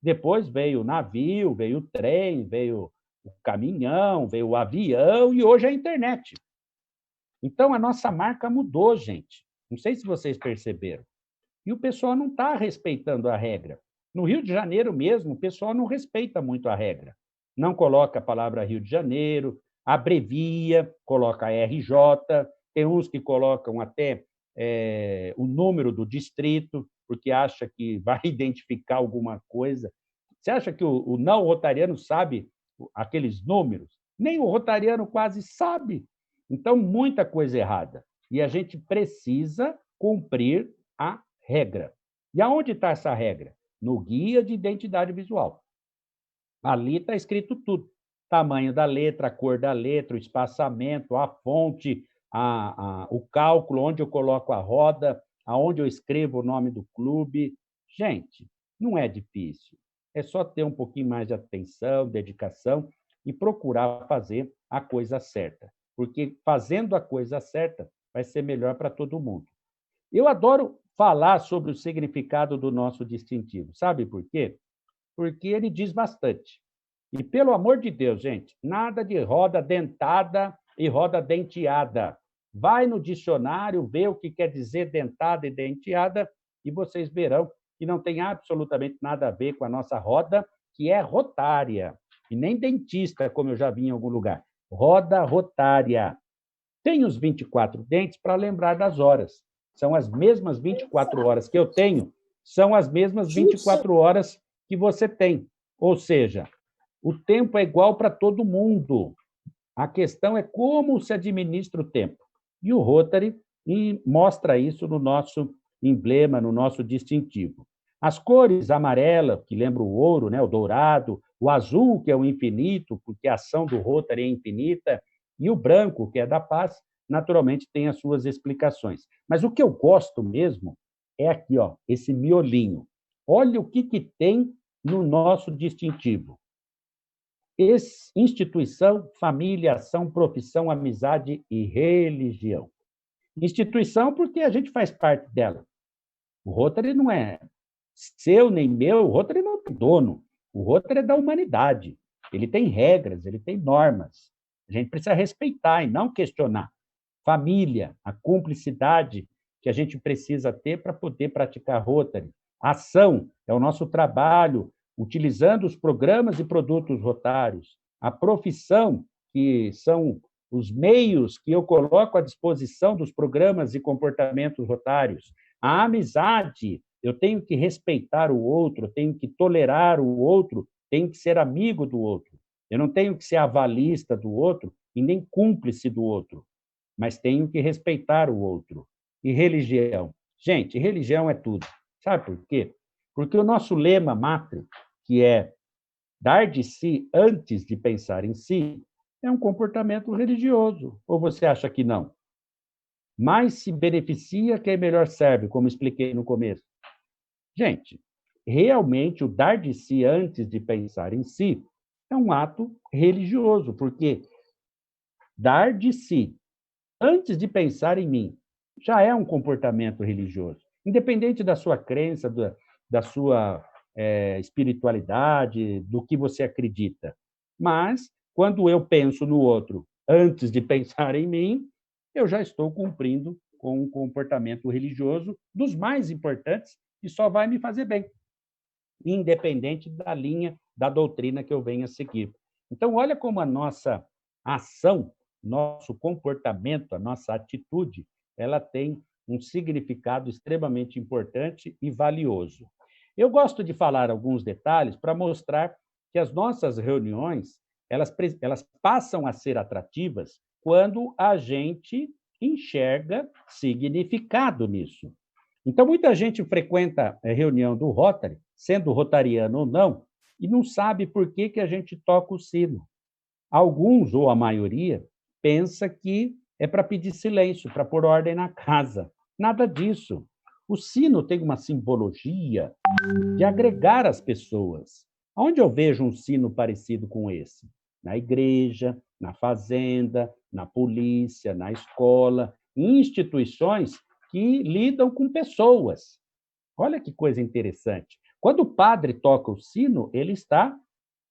Depois veio o navio, veio o trem, veio o caminhão, veio o avião e hoje a internet. Então, a nossa marca mudou, gente. Não sei se vocês perceberam. E o pessoal não está respeitando a regra. No Rio de Janeiro mesmo, o pessoal não respeita muito a regra. não coloca a palavra Rio de Janeiro, abrevia, coloca RJ, tem uns que colocam até o número do distrito, porque acha que vai identificar alguma coisa. Você acha que o não rotariano sabe aqueles números? Nem o rotariano quase sabe. Então, muita coisa errada. E a gente precisa cumprir a regra. E aonde está essa regra? No Guia de Identidade Visual. Ali está escrito tudo. Tamanho da letra, a cor da letra, o espaçamento, a fonte, o cálculo, onde eu coloco a roda, aonde eu escrevo o nome do clube. Gente, não é difícil. É só ter um pouquinho mais de atenção, dedicação e procurar fazer a coisa certa. Porque fazendo a coisa certa vai ser melhor para todo mundo. Eu adoro falar sobre o significado do nosso distintivo. Sabe por quê? Porque ele diz bastante. E, pelo amor de Deus, gente, nada de roda dentada e roda denteada. Vai no dicionário, vê o que quer dizer dentada e denteada, e vocês verão que não tem absolutamente nada a ver com a nossa roda, que é rotária, e nem dentista, como eu já vi em algum lugar. Roda rotária. Tem os 24 dentes para lembrar das horas. São as mesmas 24 horas que eu tenho, são as mesmas 24 horas que você tem. Ou seja, o tempo é igual para todo mundo. A questão é como se administra o tempo. E o Rotary mostra isso no nosso emblema, no nosso distintivo. As cores amarela, que lembra o ouro, né, o dourado, o azul, que é o infinito, porque a ação do Rotary é infinita, e o branco, que é da paz, naturalmente tem as suas explicações. Mas o que eu gosto mesmo é aqui, ó, esse miolinho. Olha o que tem no nosso distintivo. Instituição, família, ação, profissão, amizade e religião. Instituição porque a gente faz parte dela. O Rotary não é seu nem meu, o Rotary não é dono. O Rotary é da humanidade. Ele tem regras, ele tem normas. A gente precisa respeitar e não questionar. Família, a cumplicidade que a gente precisa ter para poder praticar Rotary. Ação é o nosso trabalho, utilizando os programas e produtos rotários. A profissão, que são os meios que eu coloco à disposição dos programas e comportamentos rotários. A amizade, eu tenho que respeitar o outro, eu tenho que tolerar o outro, tenho que ser amigo do outro. Eu não tenho que ser avalista do outro e nem cúmplice do outro, mas tenho que respeitar o outro. E religião? Gente, religião é tudo. Sabe por quê? Porque o nosso lema mátrio, que é dar de si antes de pensar em si, é um comportamento religioso. Ou você acha que não? Mais se beneficia quem melhor serve, como expliquei no começo. Gente, realmente o dar de si antes de pensar em si é um ato religioso, porque dar de si antes de pensar em mim já é um comportamento religioso, independente da sua crença, da sua espiritualidade, do que você acredita. Mas, quando eu penso no outro antes de pensar em mim, eu já estou cumprindo com um comportamento religioso dos mais importantes e só vai me fazer bem, independente da linha da doutrina que eu venha seguir. Então, olha como a nossa ação, nosso comportamento, a nossa atitude, ela tem um significado extremamente importante e valioso. Eu gosto de falar alguns detalhes para mostrar que as nossas reuniões elas passam a ser atrativas quando a gente enxerga significado nisso. Então, muita gente frequenta a reunião do Rotary, sendo rotariano ou não, e não sabe por que a gente toca o sino. Alguns, ou a maioria, pensa que é para pedir silêncio, para pôr ordem na casa. Nada disso. O sino tem uma simbologia de agregar as pessoas. Onde eu vejo um sino parecido com esse? Na igreja, na fazenda, na polícia, na escola, em instituições que lidam com pessoas. Olha que coisa interessante. Quando o padre toca o sino, ele está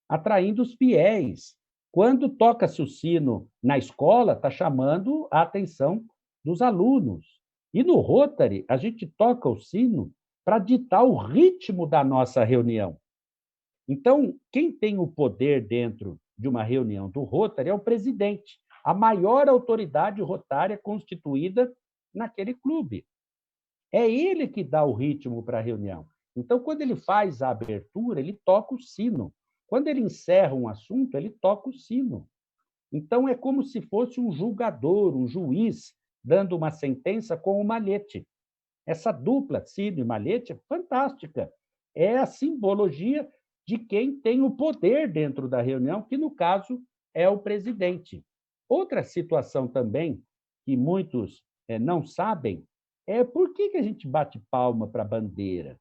atraindo os fiéis. Quando toca-se o sino na escola, está chamando a atenção dos alunos. E no Rotary, a gente toca o sino para ditar o ritmo da nossa reunião. Então, quem tem o poder dentro de uma reunião do Rotary é o presidente, a maior autoridade rotária constituída naquele clube. É ele que dá o ritmo para a reunião. Então, quando ele faz a abertura, ele toca o sino. Quando ele encerra um assunto, ele toca o sino. Então, é como se fosse um julgador, um juiz, dando uma sentença com o malhete. Essa dupla, sino e malhete, é fantástica. É a simbologia de quem tem o poder dentro da reunião, que, no caso, é o presidente. Outra situação também, que muitos não sabem, é por que a gente bate palma para a bandeira?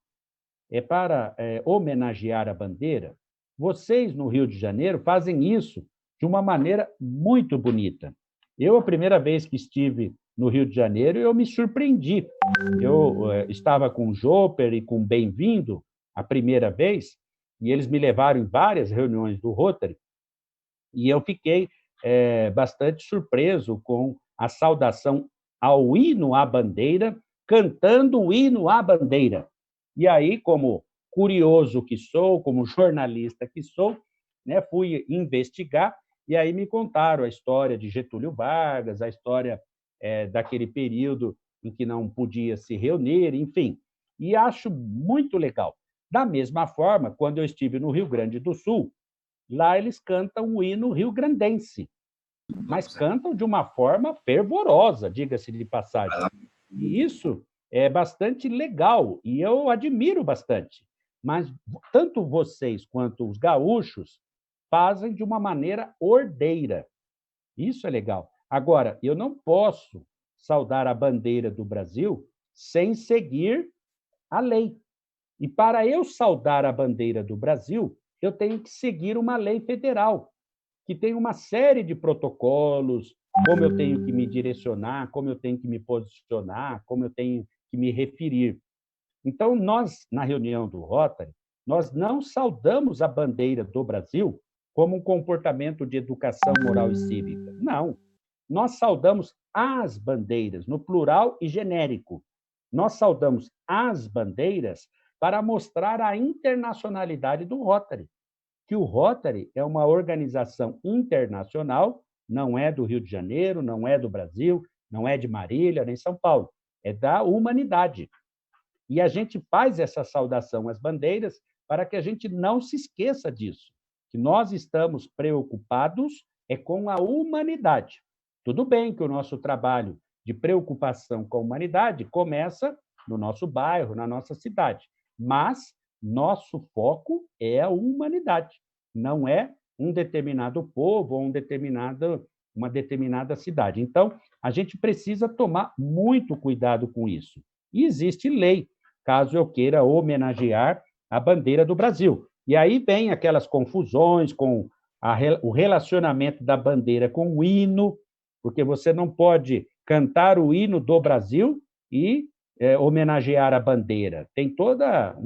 É para homenagear a bandeira? Vocês, no Rio de Janeiro, fazem isso de uma maneira muito bonita. Eu, a primeira vez que estive no Rio de Janeiro, eu me surpreendi. Eu estava com o Joper e com o Bem-vindo a primeira vez, e eles me levaram em várias reuniões do Rotary, e eu fiquei bastante surpreso com a saudação ao hino à bandeira, cantando o hino à bandeira. E aí, como curioso que sou, como jornalista que sou, né, fui investigar, e aí me contaram a história de Getúlio Vargas, a história daquele período em que não podia se reunir, enfim. E acho muito legal. Da mesma forma, quando eu estive no Rio Grande do Sul, lá eles cantam o hino rio-grandense, mas cantam de uma forma fervorosa, diga-se de passagem. E isso é bastante legal, e eu admiro bastante. Mas tanto vocês quanto os gaúchos fazem de uma maneira ordeira. Isso é legal. Agora, eu não posso saudar a bandeira do Brasil sem seguir a lei. E para eu saudar a bandeira do Brasil, eu tenho que seguir uma lei federal, que tem uma série de protocolos, como eu tenho que me direcionar, como eu tenho que me posicionar, como eu tenho que me referir. Então, nós, na reunião do Rotary, nós não saudamos a bandeira do Brasil como um comportamento de educação moral e cívica. Não. Nós saudamos as bandeiras, no plural e genérico. Nós saudamos as bandeiras para mostrar a internacionalidade do Rotary, que o Rotary é uma organização internacional, não é do Rio de Janeiro, não é do Brasil, não é de Marília, nem São Paulo, é da humanidade. E a gente faz essa saudação às bandeiras para que a gente não se esqueça disso, que nós estamos preocupados com a humanidade. Tudo bem que o nosso trabalho de preocupação com a humanidade começa no nosso bairro, na nossa cidade, mas nosso foco é a humanidade, não é um determinado povo ou uma determinada cidade. Então, a gente precisa tomar muito cuidado com isso. E existe lei, caso eu queira homenagear a bandeira do Brasil. E aí vem aquelas confusões com o relacionamento da bandeira com o hino, porque você não pode cantar o hino do Brasil e homenagear a bandeira. Tem toda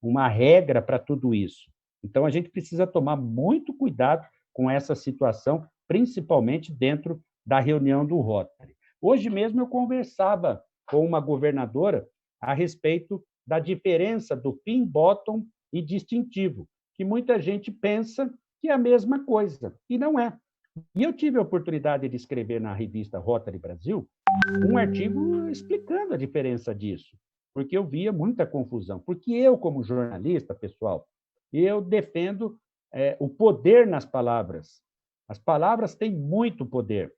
uma regra para tudo isso. Então, a gente precisa tomar muito cuidado com essa situação, principalmente dentro da reunião do Rotary. Hoje mesmo eu conversava com uma governadora a respeito da diferença do pin bottom e distintivo, que muita gente pensa que é a mesma coisa, e não é. E eu tive a oportunidade de escrever na revista Rotary Brasil um artigo explicando a diferença disso, porque eu via muita confusão. Porque eu, como jornalista, pessoal, eu defendo o poder nas palavras. As palavras têm muito poder.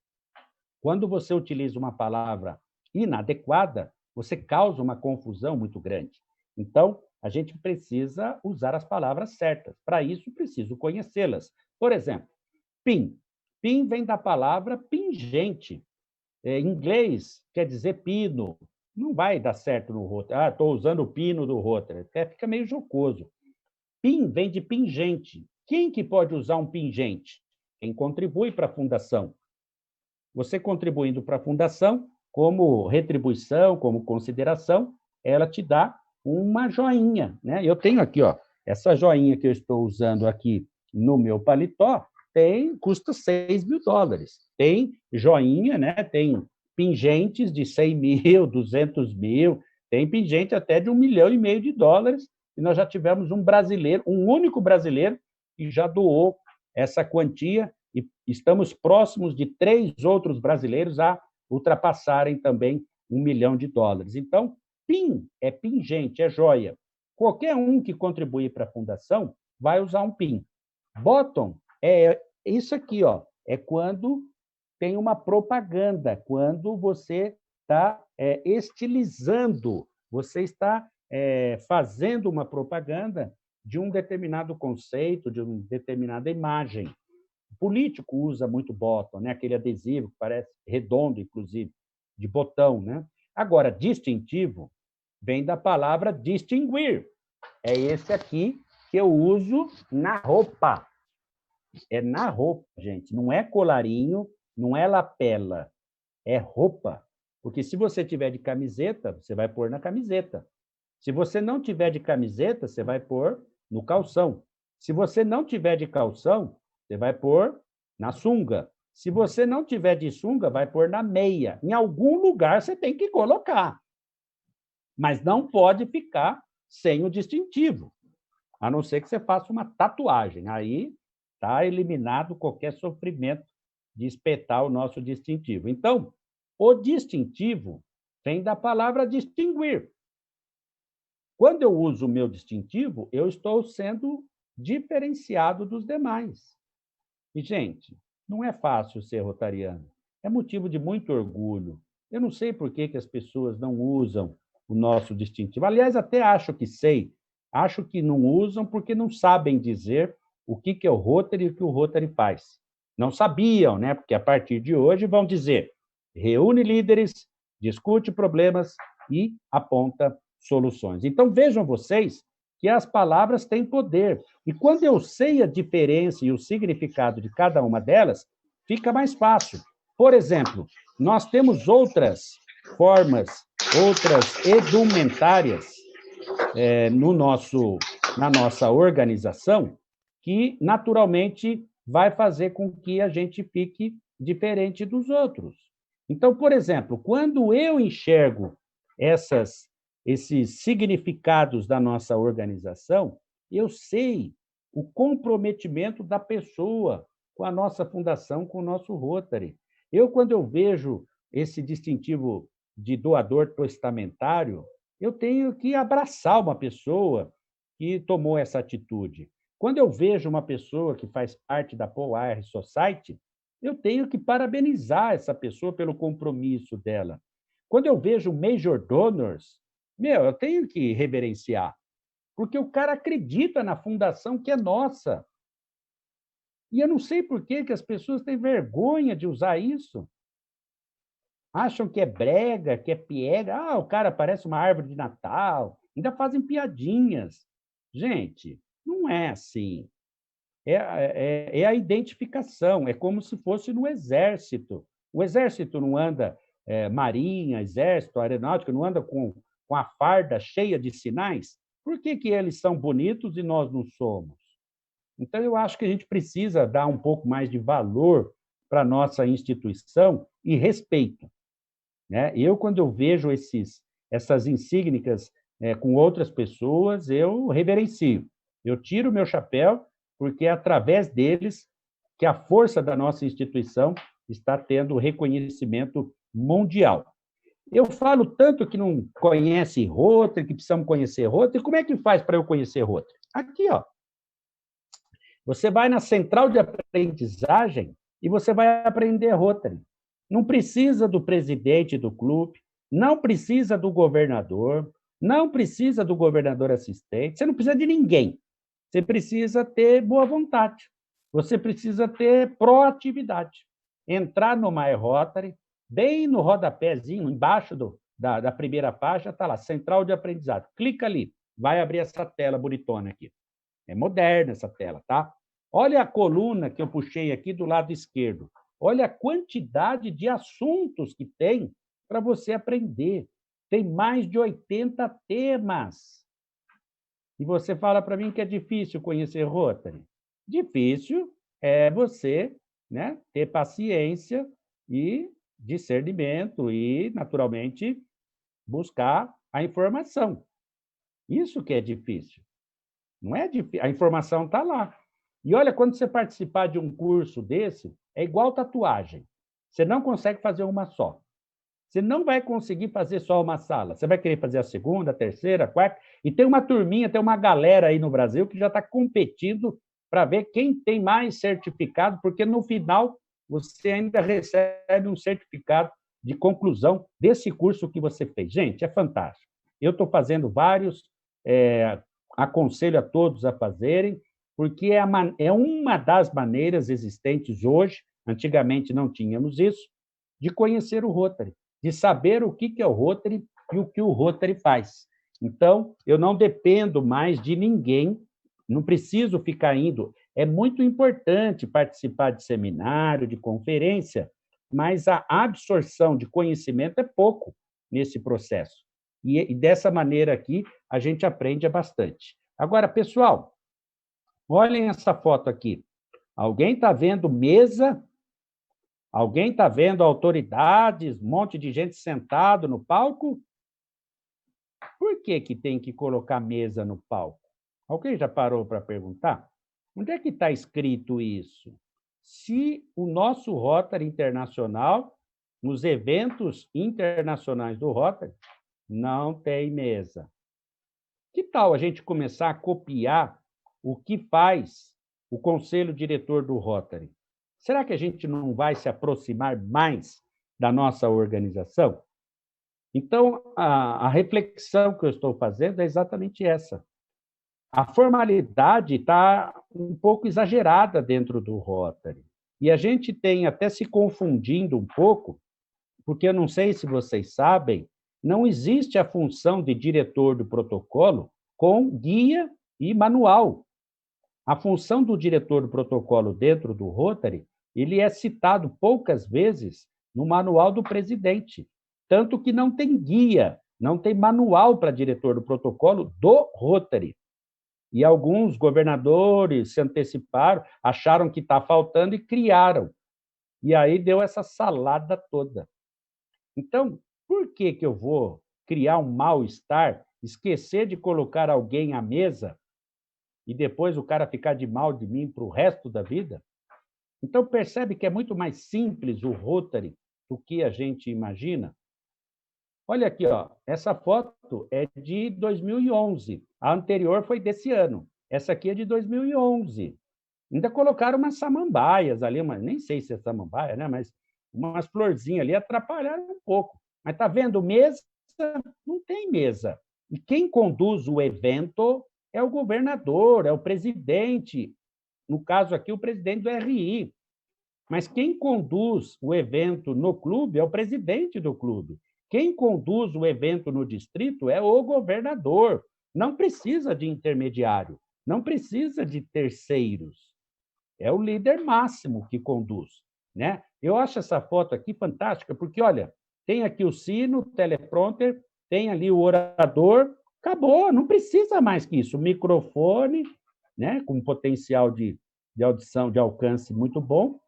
Quando você utiliza uma palavra inadequada, você causa uma confusão muito grande. Então, a gente precisa usar as palavras certas. Para isso, preciso conhecê-las. Por exemplo, PIN. PIN vem da palavra pingente. Em inglês, quer dizer pino. Não vai dar certo no Rotary. Estou usando o pino do Rotary. Até fica meio jocoso. PIN vem de pingente. Quem que pode usar um pingente? Quem contribui para a fundação. Você contribuindo para a fundação, como retribuição, como consideração, ela te dá uma joinha, né? Eu tenho aqui, ó, essa joinha que eu estou usando aqui no meu paletó, custa $6.000. Tem joinha, né? Tem pingentes de 100 mil, 200 mil, tem pingente até de $1,5 milhão e nós já tivemos um brasileiro, um único brasileiro, que já doou essa quantia, e estamos próximos de 3 outros brasileiros a ultrapassarem também US$ 1 milhão. Então, PIN é pingente, é joia. Qualquer um que contribui para a fundação vai usar um PIN. Bottom é isso aqui, ó, é quando tem uma propaganda, quando você está estilizando, você está fazendo uma propaganda de um determinado conceito, de uma determinada imagem. O político usa muito bottom, né? Aquele adesivo que parece redondo, inclusive, de botão. Né? Agora, distintivo vem da palavra distinguir. É esse aqui que eu uso na roupa. É na roupa, gente. Não é colarinho, não é lapela. É roupa. Porque se você tiver de camiseta, você vai pôr na camiseta. Se você não tiver de camiseta, você vai pôr no calção. Se você não tiver de calção, você vai pôr na sunga. Se você não tiver de sunga, vai pôr na meia. Em algum lugar você tem que colocar. Mas não pode ficar sem o distintivo, a não ser que você faça uma tatuagem. Aí está eliminado qualquer sofrimento de espetar o nosso distintivo. Então, o distintivo vem da palavra distinguir. Quando eu uso o meu distintivo, eu estou sendo diferenciado dos demais. E, gente, não é fácil ser rotariano. É motivo de muito orgulho. Eu não sei por que as pessoas não usam o nosso distintivo. Aliás, até acho que sei. Acho que não usam porque não sabem dizer o que é o Rotary e o que o Rotary faz. Não sabiam, né? Porque a partir de hoje vão dizer: reúne líderes, discute problemas e aponta soluções. Então, vejam vocês que as palavras têm poder. E quando eu sei a diferença e o significado de cada uma delas, fica mais fácil. Por exemplo, nós temos outras formas, outras edumentárias na nossa organização, que naturalmente vai fazer com que a gente fique diferente dos outros. Então, por exemplo, quando eu enxergo esses significados da nossa organização, eu sei o comprometimento da pessoa com a nossa fundação, com o nosso Rotary. Quando eu vejo esse distintivo de doador testamentário, eu tenho que abraçar uma pessoa que tomou essa atitude. Quando eu vejo uma pessoa que faz parte da Paul Ayer Society, eu tenho que parabenizar essa pessoa pelo compromisso dela. Quando eu vejo Major Donors, eu tenho que reverenciar, porque o cara acredita na fundação que é nossa. E eu não sei por que as pessoas têm vergonha de usar isso. Acham que é brega, que é piega. Ah, o cara parece uma árvore de Natal. Ainda fazem piadinhas. Gente, não é assim. É a identificação. É como se fosse no Exército. O Exército não anda, Marinha, Exército, Aeronáutica, não anda com a farda cheia de sinais. Por que eles são bonitos e nós não somos? Então, eu acho que a gente precisa dar um pouco mais de valor para a nossa instituição e respeito. Né? Quando eu vejo essas insígnias com outras pessoas, eu reverencio. Eu tiro o meu chapéu, porque é através deles que a força da nossa instituição está tendo reconhecimento mundial. Eu falo tanto que não conhece Rotary, que precisamos conhecer Rotary. Como é que faz para eu conhecer Rotary? Aqui, ó. Você vai na central de aprendizagem e você vai aprender Rotary. Não precisa do presidente do clube, não precisa do governador, não precisa do governador assistente, você não precisa de ninguém. Você precisa ter boa vontade, você precisa ter proatividade. Entrar no My Rotary, bem no rodapézinho, embaixo da primeira página, está lá, Central de Aprendizado. Clica ali, vai abrir essa tela bonitona aqui. É moderna essa tela, tá? Olha a coluna que eu puxei aqui do lado esquerdo. Olha a quantidade de assuntos que tem para você aprender. Tem mais de 80 temas. E você fala para mim que é difícil conhecer Rotary? Difícil é você, né, ter paciência e discernimento e, naturalmente, buscar a informação. Isso que é difícil. Não é difícil, a informação está lá. E olha, quando você participar de um curso desse, é igual tatuagem. Você não consegue fazer uma só. Você não vai conseguir fazer só uma sala. Você vai querer fazer a segunda, a terceira, a quarta. E tem uma turminha, tem uma galera aí no Brasil que já está competindo para ver quem tem mais certificado, porque no final você ainda recebe um certificado de conclusão desse curso que você fez. Gente, é fantástico. Eu estou fazendo vários, aconselho a todos a fazerem, porque é uma das maneiras existentes hoje, antigamente não tínhamos isso, de conhecer o Rotary, de saber o que é o Rotary e o que o Rotary faz. Então, eu não dependo mais de ninguém, não preciso ficar indo. É muito importante participar de seminário, de conferência, mas a absorção de conhecimento é pouco nesse processo. E dessa maneira aqui, a gente aprende bastante. Agora, pessoal, olhem essa foto aqui. Alguém está vendo mesa? Alguém está vendo autoridades, um monte de gente sentado no palco? Por que tem que colocar mesa no palco? Alguém já parou para perguntar? Onde é que está escrito isso? Se o nosso Rotary Internacional, nos eventos internacionais do Rotary, não tem mesa. Que tal a gente começar a copiar o que faz o conselho diretor do Rotary? Será que a gente não vai se aproximar mais da nossa organização? Então, a reflexão que eu estou fazendo é exatamente essa. A formalidade está um pouco exagerada dentro do Rotary. E a gente tem até se confundindo um pouco, porque eu não sei se vocês sabem, não existe a função de diretor do protocolo com guia e manual. A função do diretor do protocolo dentro do Rotary, ele é citado poucas vezes no manual do presidente, tanto que não tem guia, não tem manual para diretor do protocolo do Rotary. E alguns governadores se anteciparam, acharam que está faltando e criaram. E aí deu essa salada toda. Então, por que eu vou criar um mal-estar, esquecer de colocar alguém à mesa e depois o cara ficar de mal de mim para o resto da vida? Então, percebe que é muito mais simples o Rotary do que a gente imagina? Olha aqui, ó, essa foto é de 2011, a anterior foi desse ano, essa aqui é de 2011. Ainda colocaram umas samambaias ali, nem sei se é samambaia, né? Mas umas florzinhas ali atrapalharam um pouco. Mas está vendo mesa? Não tem mesa. E quem conduz o evento é o governador, é o presidente, no caso aqui, o presidente do RI. Mas quem conduz o evento no clube é o presidente do clube. Quem conduz o evento no distrito é o governador. Não precisa de intermediário, não precisa de terceiros. É o líder máximo que conduz, né? Eu acho essa foto aqui fantástica, porque, olha, tem aqui o sino, o teleprompter, tem ali o orador, acabou, não precisa mais que isso. O microfone, né, com potencial de audição, de alcance muito bom,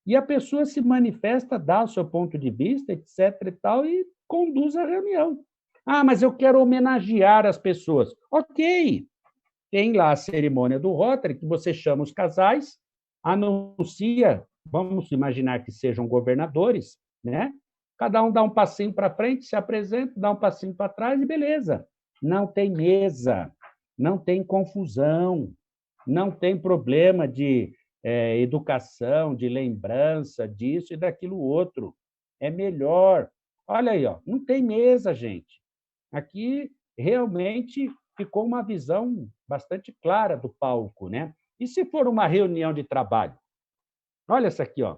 e a pessoa se manifesta, dá o seu ponto de vista, etc. e tal, e conduz a reunião. Ah, mas eu quero homenagear as pessoas. Ok, tem lá a cerimônia do Rotary, que você chama os casais, anuncia, vamos imaginar que sejam governadores, né? Cada um dá um passinho para frente, se apresenta, dá um passinho para trás e beleza. Não tem mesa, não tem confusão, não tem problema de educação, de lembrança disso e daquilo outro. É melhor. Olha aí, ó, não tem mesa, gente. Aqui realmente ficou uma visão bastante clara do palco, né? E se for uma reunião de trabalho? Olha essa aqui, ó.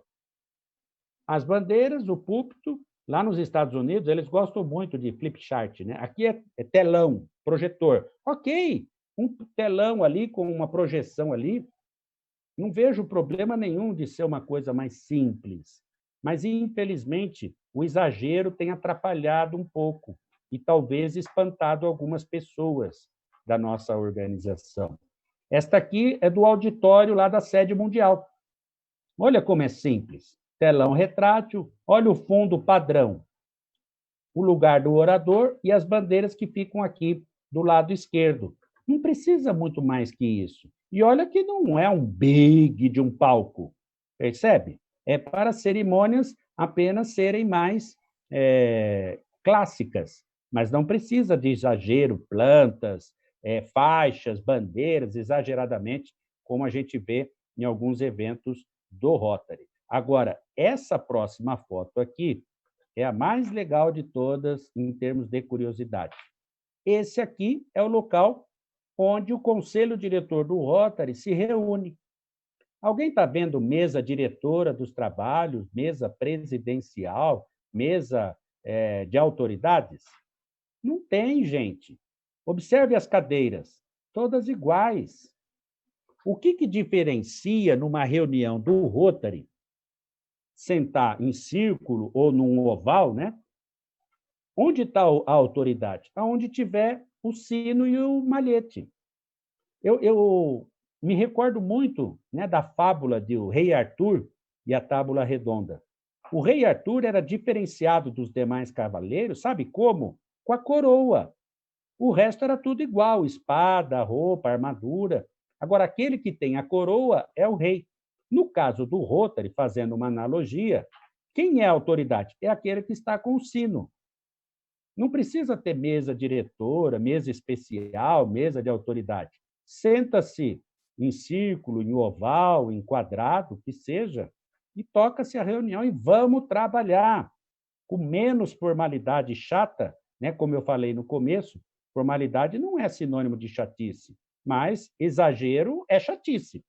As bandeiras, o púlpito, lá nos Estados Unidos, eles gostam muito de flip chart, né? Aqui é telão, projetor. Ok, um telão ali com uma projeção ali, não vejo problema nenhum de ser uma coisa mais simples. Mas, infelizmente, o exagero tem atrapalhado um pouco e talvez espantado algumas pessoas da nossa organização. Esta aqui é do auditório lá da sede mundial. Olha como é simples. Telão retrátil, olha o fundo padrão. O lugar do orador e as bandeiras que ficam aqui do lado esquerdo. Não precisa muito mais que isso. E olha que não é um big de um palco, percebe? É para cerimônias apenas serem mais clássicas, mas não precisa de exagero, plantas, faixas, bandeiras, exageradamente, como a gente vê em alguns eventos do Rotary. Agora, essa próxima foto aqui é a mais legal de todas em termos de curiosidade. Esse aqui é o local onde o conselho diretor do Rotary se reúne. Alguém está vendo mesa diretora dos trabalhos, mesa presidencial, mesa de autoridades? Não tem, gente. Observe as cadeiras, todas iguais. O que diferencia numa reunião do Rotary sentar em círculo ou num oval, né? Onde está a autoridade? Aonde tiver o sino e o malhete. Eu me recordo muito, né, da fábula do rei Arthur e a tábua redonda. O rei Arthur era diferenciado dos demais cavaleiros, sabe como? Com a coroa. O resto era tudo igual, espada, roupa, armadura. Agora, aquele que tem a coroa é o rei. No caso do Rotary, fazendo uma analogia, quem é a autoridade? É aquele que está com o sino. Não precisa ter mesa diretora, mesa especial, mesa de autoridade. Senta-se em círculo, em oval, em quadrado, que seja, e toca-se a reunião e vamos trabalhar com menos formalidade chata, né? Como eu falei no começo, formalidade não é sinônimo de chatice, mas exagero é chatice.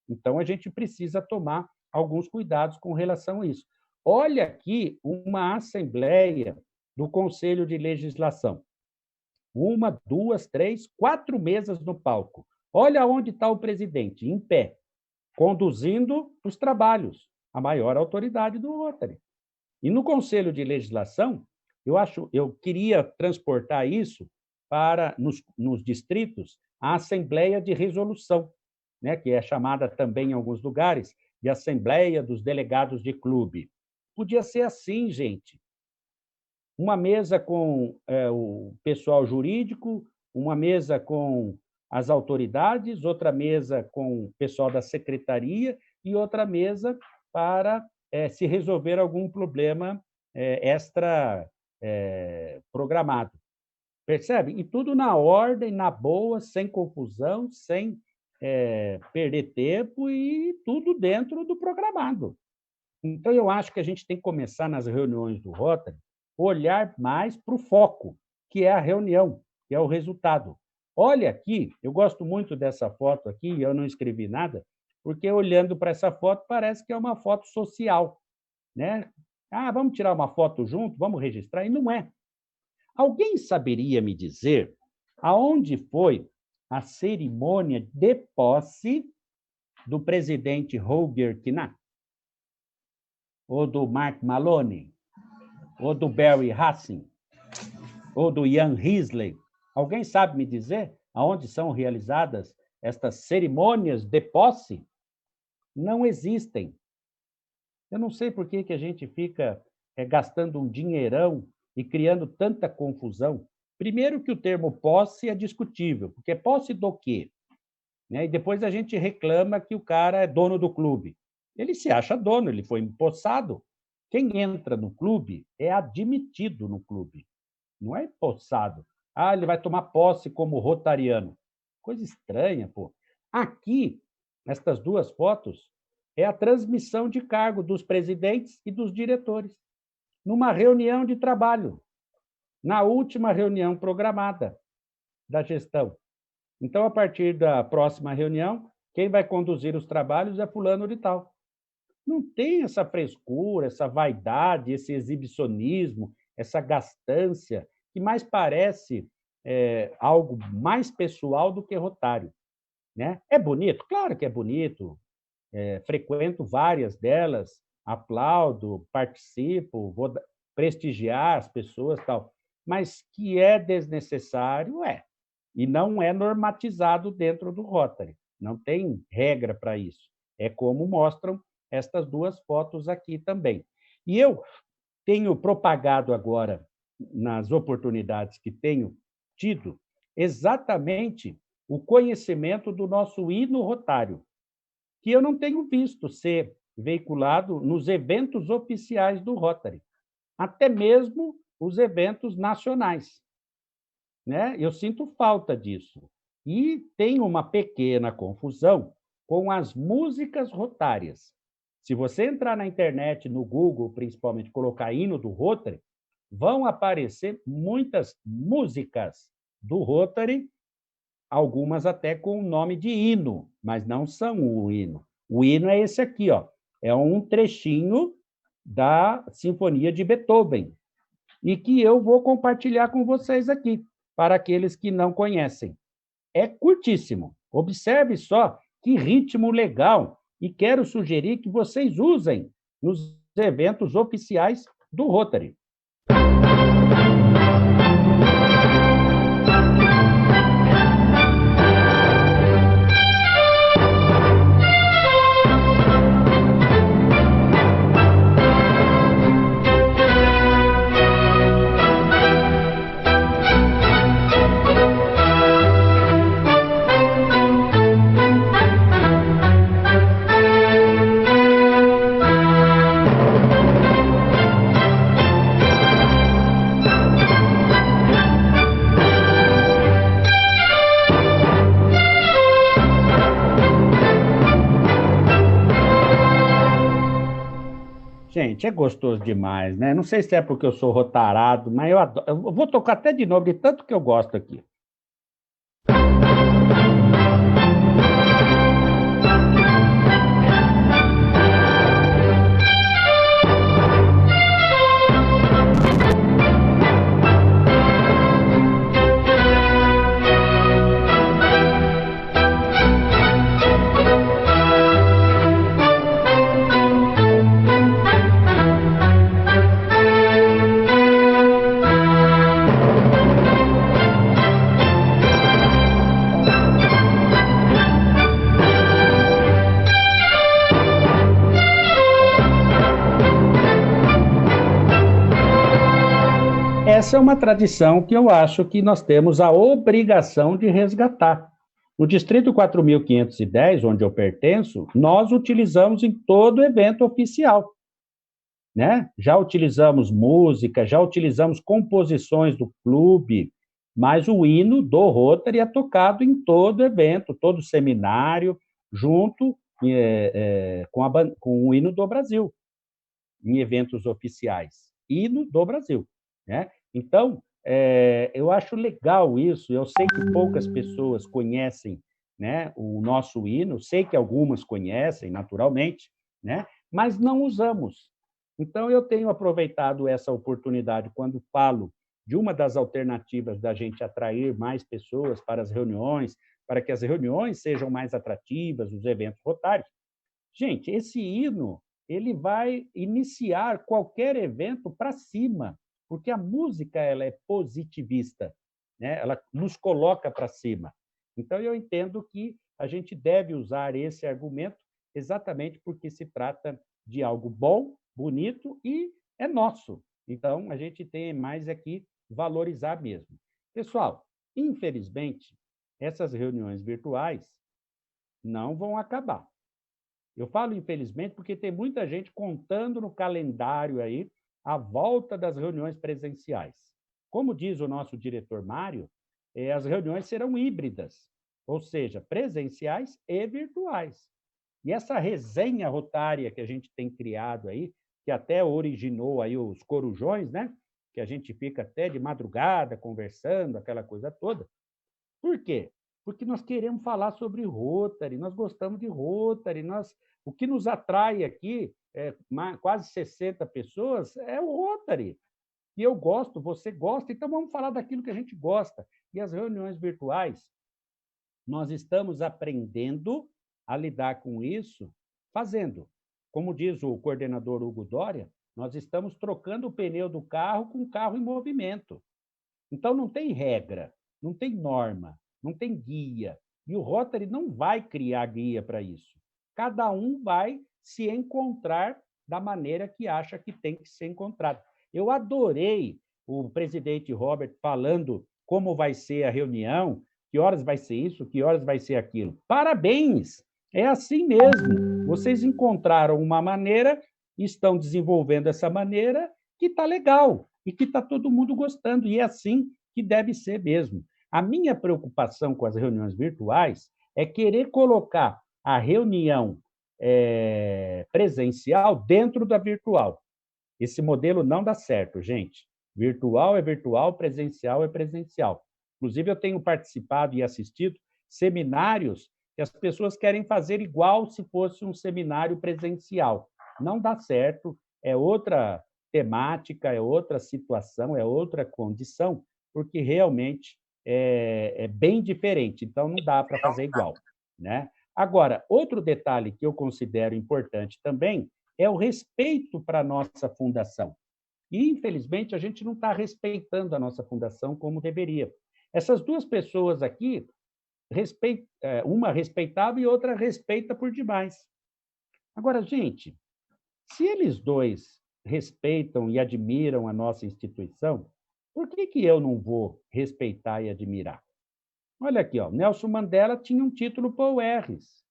Então, a gente precisa tomar alguns cuidados com relação a isso. Olha aqui uma assembleia do Conselho de Legislação. 1, 2, 3, 4 mesas no palco. Olha onde está o presidente, em pé, conduzindo os trabalhos, a maior autoridade do Rotary. E no Conselho de Legislação, eu queria transportar isso para, nos distritos, a Assembleia de Resolução, né, que é chamada também em alguns lugares de Assembleia dos Delegados de Clube. Podia ser assim, gente. Uma mesa com o pessoal jurídico, uma mesa com as autoridades, outra mesa com o pessoal da secretaria e outra mesa para se resolver algum problema extra programado. Percebe? E tudo na ordem, na boa, sem confusão, sem perder tempo e tudo dentro do programado. Então, eu acho que a gente tem que começar nas reuniões do Rotary, olhar mais para o foco, que é a reunião, que é o resultado. Olha aqui, eu gosto muito dessa foto aqui, eu não escrevi nada, porque olhando para essa foto parece que é uma foto social, né? Ah, vamos tirar uma foto junto, vamos registrar, e não é. Alguém saberia me dizer aonde foi a cerimônia de posse do presidente Roger Knapp? Ou do Mark Maloney? Ou do Barry Hassin? Ou do Ian Risley? Alguém sabe me dizer aonde são realizadas estas cerimônias de posse? Não existem. Eu não sei por que a gente fica gastando um dinheirão e criando tanta confusão. Primeiro que o termo posse é discutível, porque posse do quê? Né? E depois a gente reclama que o cara é dono do clube. Ele se acha dono, ele foi empossado. Quem entra no clube é admitido no clube, não é empossado. Ah, ele vai tomar posse como rotariano. Coisa estranha, pô. Aqui, nestas duas fotos, é a transmissão de cargo dos presidentes e dos diretores, numa reunião de trabalho, na última reunião programada da gestão. Então, a partir da próxima reunião, quem vai conduzir os trabalhos é fulano de tal. Não tem essa frescura, essa vaidade, esse exibicionismo, essa gastância, que mais parece algo mais pessoal do que rotário. Né? É bonito? Claro que é bonito. Frequento várias delas, aplaudo, participo, vou prestigiar as pessoas, tal. Mas que é desnecessário, é. E não é normatizado dentro do Rotary. Não tem regra para isso. É como mostram estas duas fotos aqui também. E eu tenho propagado agora, nas oportunidades que tenho tido, exatamente o conhecimento do nosso hino rotário, que eu não tenho visto ser veiculado nos eventos oficiais do Rotary, até mesmo os eventos nacionais, né? Eu sinto falta disso. E tem uma pequena confusão com as músicas rotárias. Se você entrar na internet, no Google, principalmente, colocar hino do Rotary, vão aparecer muitas músicas do Rotary, algumas até com o nome de hino, mas não são o hino. O hino é esse aqui, ó. É um trechinho da Sinfonia de Beethoven, e que eu vou compartilhar com vocês aqui, para aqueles que não conhecem. É curtíssimo. Observe só que ritmo legal, e quero sugerir que vocês usem nos eventos oficiais do Rotary. Gente, é gostoso demais, né? Não sei se é porque eu sou rotarado, mas eu adoro. Eu vou tocar até de novo, de tanto que eu gosto aqui. Essa é uma tradição que eu acho que nós temos a obrigação de resgatar. No Distrito 4.510, onde eu pertenço, nós utilizamos em todo evento oficial, né? Já utilizamos música, já utilizamos composições do clube, mas o hino do Rotary é tocado em todo evento, todo seminário, junto com o hino do Brasil, em eventos oficiais. Hino do Brasil, né? Então, eu acho legal isso. Eu sei que poucas pessoas conhecem, né, o nosso hino, sei que algumas conhecem, naturalmente, né, mas não usamos. Então, eu tenho aproveitado essa oportunidade quando falo de uma das alternativas da gente atrair mais pessoas para as reuniões, para que as reuniões sejam mais atrativas, os eventos rotários. Gente, esse hino, ele vai iniciar qualquer evento para cima, porque a música ela é positivista, né? Ela nos coloca para cima. Então, eu entendo que a gente deve usar esse argumento exatamente porque se trata de algo bom, bonito e é nosso. Então, a gente tem mais aqui valorizar mesmo. Pessoal, infelizmente, essas reuniões virtuais não vão acabar. Eu falo infelizmente porque tem muita gente contando no calendário aí a volta das reuniões presenciais. Como diz o nosso diretor Mário, as reuniões serão híbridas, ou seja, presenciais e virtuais. E essa resenha rotária que a gente tem criado aí, que até originou aí os corujões, né? Que a gente fica até de madrugada conversando, aquela coisa toda. Por quê? Porque nós queremos falar sobre Rotary, nós gostamos de Rotary, o que nos atrai aqui, quase 60 pessoas, é o Rotary. E eu gosto, você gosta, então vamos falar daquilo que a gente gosta. E as reuniões virtuais, nós estamos aprendendo a lidar com isso fazendo. Como diz o coordenador Hugo Dória, nós estamos trocando o pneu do carro com o carro em movimento. Então, não tem regra, não tem norma, não tem guia. E o Rotary não vai criar guia para isso. Cada um vai se encontrar da maneira que acha que tem que ser encontrado. Eu adorei o presidente Robert falando como vai ser a reunião, que horas vai ser isso, que horas vai ser aquilo. Parabéns! É assim mesmo. Vocês encontraram uma maneira, estão desenvolvendo essa maneira que está legal e que está todo mundo gostando, e é assim que deve ser mesmo. A minha preocupação com as reuniões virtuais é querer colocar a reunião presencial dentro da virtual. Esse modelo não dá certo, gente. Virtual é virtual, presencial é presencial. Inclusive, eu tenho participado e assistido seminários que as pessoas querem fazer igual se fosse um seminário presencial. Não dá certo, é outra temática, é outra situação, é outra condição, porque realmente é bem diferente, então não dá para fazer igual, né? Agora, outro detalhe que eu considero importante também é o respeito para a nossa fundação. E, infelizmente, a gente não está respeitando a nossa fundação como deveria. Essas duas pessoas aqui, uma respeitava e outra respeita por demais. Agora, gente, se eles dois respeitam e admiram a nossa instituição, por que eu não vou respeitar e admirar? Olha aqui, ó, Nelson Mandela tinha um título Poeres.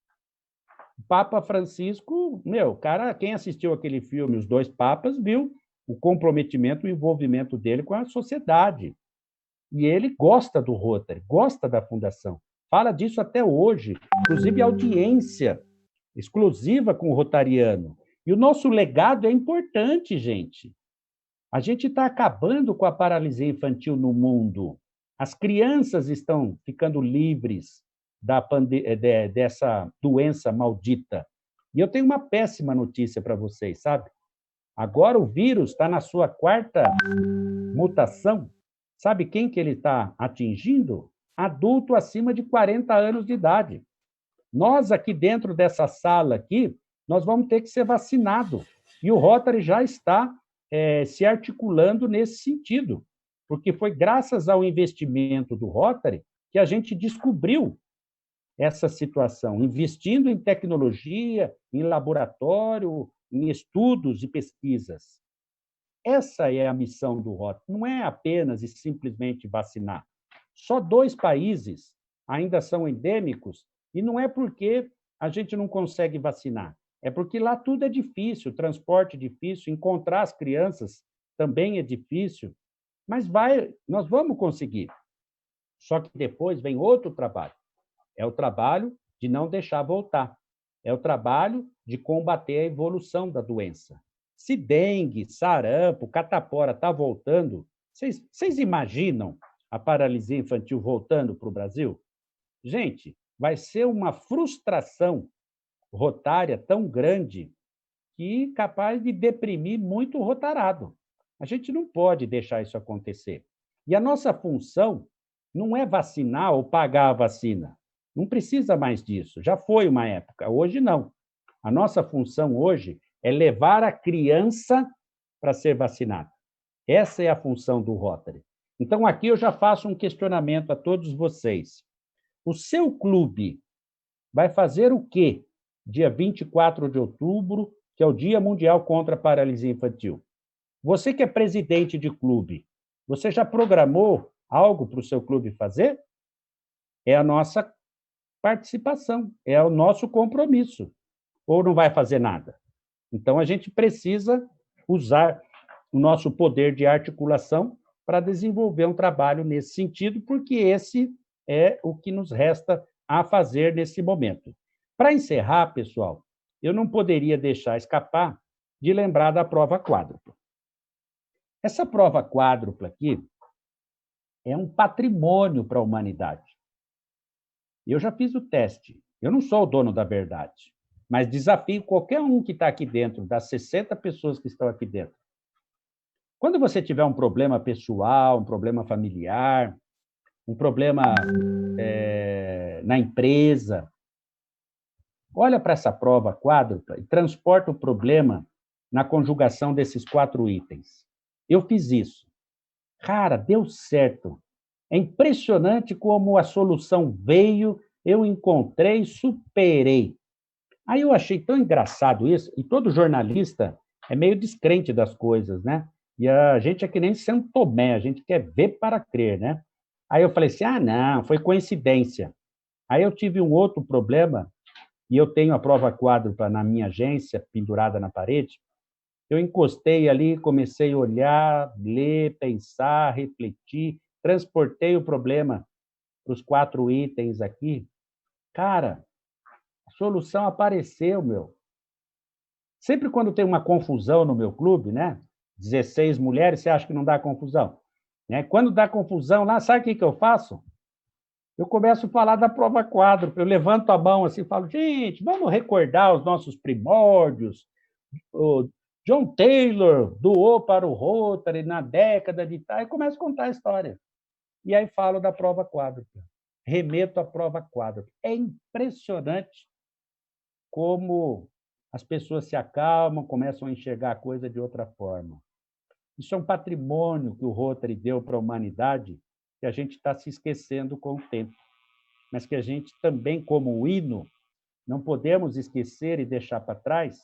Papa Francisco, cara, quem assistiu aquele filme Os Dois Papas, viu o comprometimento, o envolvimento dele com a sociedade. E ele gosta do Rotary, gosta da fundação. Fala disso até hoje, inclusive audiência exclusiva com o rotariano. E o nosso legado é importante, gente. A gente está acabando com a paralisia infantil no mundo. As crianças estão ficando livres dessa doença maldita. E eu tenho uma péssima notícia para vocês, sabe? Agora o vírus está na sua 4ª mutação. Sabe quem que ele está atingindo? Adulto acima de 40 anos de idade. Nós aqui dentro dessa sala aqui, nós vamos ter que ser vacinados. E o Rotary já está se articulando nesse sentido, porque foi graças ao investimento do Rotary que a gente descobriu essa situação, investindo em tecnologia, em laboratório, em estudos e pesquisas. Essa é a missão do Rotary, não é apenas e simplesmente vacinar. Só 2 países ainda são endêmicos, e não é porque a gente não consegue vacinar, é porque lá tudo é difícil, transporte é difícil, encontrar as crianças também é difícil, mas nós vamos conseguir. Só que depois vem outro trabalho. É o trabalho de não deixar voltar. É o trabalho de combater a evolução da doença. Se dengue, sarampo, catapora está voltando, vocês imaginam a paralisia infantil voltando para o Brasil? Gente, vai ser uma frustração rotária tão grande que capaz de deprimir muito o rotarado. A gente não pode deixar isso acontecer. E a nossa função não é vacinar ou pagar a vacina. Não precisa mais disso. Já foi uma época. Hoje, não. A nossa função hoje é levar a criança para ser vacinada. Essa é a função do Rotary. Então, aqui eu já faço um questionamento a todos vocês. O seu clube vai fazer o quê dia 24 de outubro, que é o Dia Mundial contra a Paralisia Infantil? Você que é presidente de clube, você já programou algo para o seu clube fazer? É a nossa participação, é o nosso compromisso. Ou não vai fazer nada? Então, a gente precisa usar o nosso poder de articulação para desenvolver um trabalho nesse sentido, porque esse é o que nos resta a fazer nesse momento. Para encerrar, pessoal, eu não poderia deixar escapar de lembrar da prova quádrupla. Essa prova quádrupla aqui é um patrimônio para a humanidade. Eu já fiz o teste. Eu não sou o dono da verdade, mas desafio qualquer um que está aqui dentro, das 60 pessoas que estão aqui dentro. Quando você tiver um problema pessoal, um problema familiar, um problema na empresa, olha para essa prova quádrupla e transporta o problema na conjugação desses 4 itens. Eu fiz isso. Cara, deu certo. É impressionante como a solução veio, eu encontrei, superei. Aí eu achei tão engraçado isso, e todo jornalista é meio descrente das coisas, né? E a gente é que nem São Tomé, a gente quer ver para crer, né? Aí eu falei assim, ah, não, foi coincidência. Aí eu tive um outro problema, e eu tenho a prova quádrupla na minha agência, pendurada na parede. Eu encostei ali, comecei a olhar, ler, pensar, refletir, transportei o problema para os 4 itens aqui. Cara, a solução apareceu, meu. Sempre quando tem uma confusão no meu clube, né? 16 mulheres, você acha que não dá confusão? Né? Quando dá confusão lá, sabe o que eu faço? Eu começo a falar da prova quádrupla. Eu levanto a mão assim e falo, gente, vamos recordar os nossos primórdios. O John Taylor doou para o Rotary na década de tal. E começo a contar a história. E aí falo da prova quádrupla. Remeto à prova quádrupla. É impressionante como as pessoas se acalmam, começam a enxergar a coisa de outra forma. Isso é um patrimônio que o Rotary deu para a humanidade, que a gente está se esquecendo com o tempo, mas que a gente também, como o hino, não podemos esquecer e deixar para trás,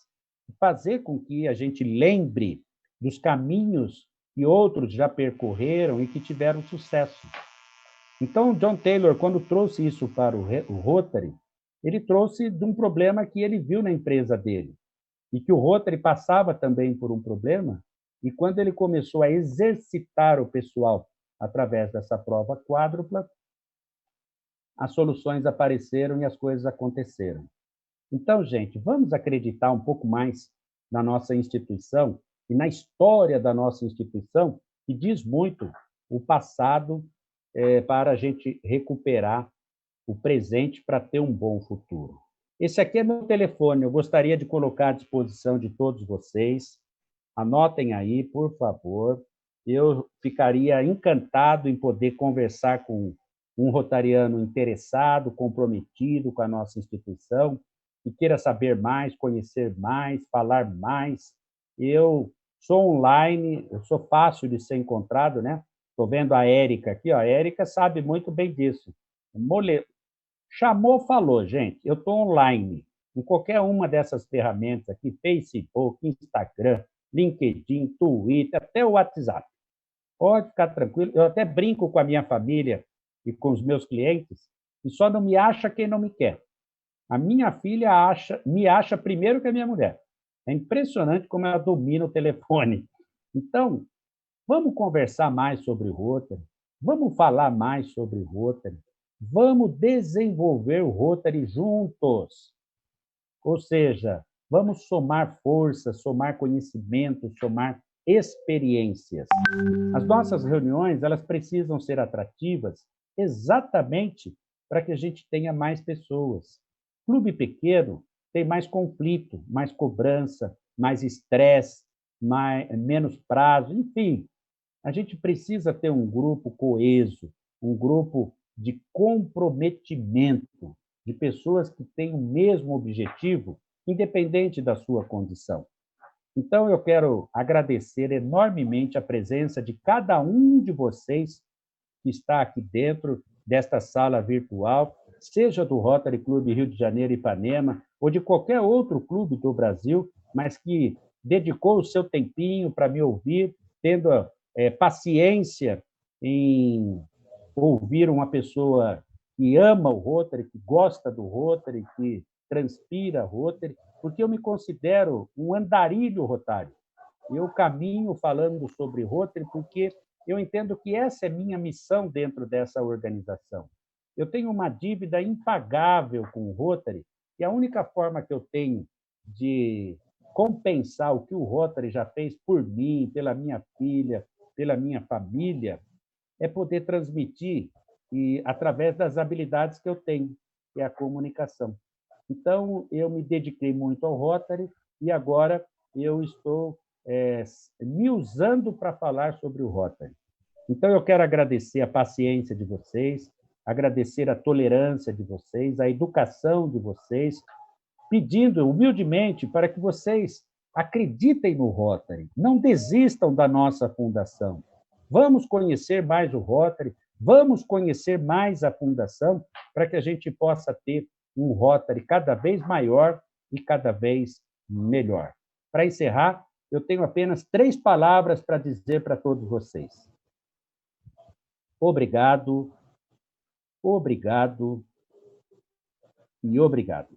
fazer com que a gente lembre dos caminhos que outros já percorreram e que tiveram sucesso. Então, John Taylor, quando trouxe isso para o Rotary, ele trouxe de um problema que ele viu na empresa dele, e que o Rotary passava também por um problema, e quando ele começou a exercitar o pessoal através dessa prova quádrupla, as soluções apareceram e as coisas aconteceram. Então, gente, vamos acreditar um pouco mais na nossa instituição e na história da nossa instituição, que diz muito o passado para a gente recuperar o presente para ter um bom futuro. Esse aqui é meu telefone, eu gostaria de colocar à disposição de todos vocês. Anotem aí, por favor. Eu ficaria encantado em poder conversar com um rotariano interessado, comprometido com a nossa instituição, que queira saber mais, conhecer mais, falar mais. Eu sou online, eu sou fácil de ser encontrado, né? Estou vendo a Érica aqui, ó. A Érica sabe muito bem disso. Chamou, falou, gente. Eu estou online. Em qualquer uma dessas ferramentas aqui, Facebook, Instagram, LinkedIn, Twitter, até o WhatsApp. Pode ficar tranquilo. Eu até brinco com a minha família e com os meus clientes, e só não me acha quem não me quer. A minha filha me acha primeiro que a minha mulher. É impressionante como ela domina o telefone. Então, vamos conversar mais sobre o Rotary, vamos falar mais sobre o Rotary, vamos desenvolver o Rotary juntos. Ou seja, vamos somar forças, somar conhecimento, somar experiências. As nossas reuniões, elas precisam ser atrativas exatamente para que a gente tenha mais pessoas. Clube pequeno tem mais conflito, mais cobrança, mais estresse, menos prazo, enfim. A gente precisa ter um grupo coeso, um grupo de comprometimento, de pessoas que têm o mesmo objetivo, independente da sua condição. Então, eu quero agradecer enormemente a presença de cada um de vocês que está aqui dentro desta sala virtual, seja do Rotary Clube Rio de Janeiro e Ipanema, ou de qualquer outro clube do Brasil, mas que dedicou o seu tempinho para me ouvir, tendo paciência em ouvir uma pessoa que ama o Rotary, que gosta do Rotary, que transpira Rotary, porque eu me considero um andarilho rotário. Eu caminho falando sobre Rotary porque eu entendo que essa é minha missão dentro dessa organização. Eu tenho uma dívida impagável com o Rotary e a única forma que eu tenho de compensar o que o Rotary já fez por mim, pela minha filha, pela minha família, é poder transmitir e através das habilidades que eu tenho, que é a comunicação. Então, eu me dediquei muito ao Rotary e agora eu estou me usando para falar sobre o Rotary. Então, eu quero agradecer a paciência de vocês, agradecer a tolerância de vocês, a educação de vocês, pedindo humildemente para que vocês acreditem no Rotary, não desistam da nossa fundação. Vamos conhecer mais o Rotary, vamos conhecer mais a fundação para que a gente possa ter um Rotary cada vez maior e cada vez melhor. Para encerrar, eu tenho apenas 3 palavras para dizer para todos vocês. Obrigado, Obrigado e obrigado.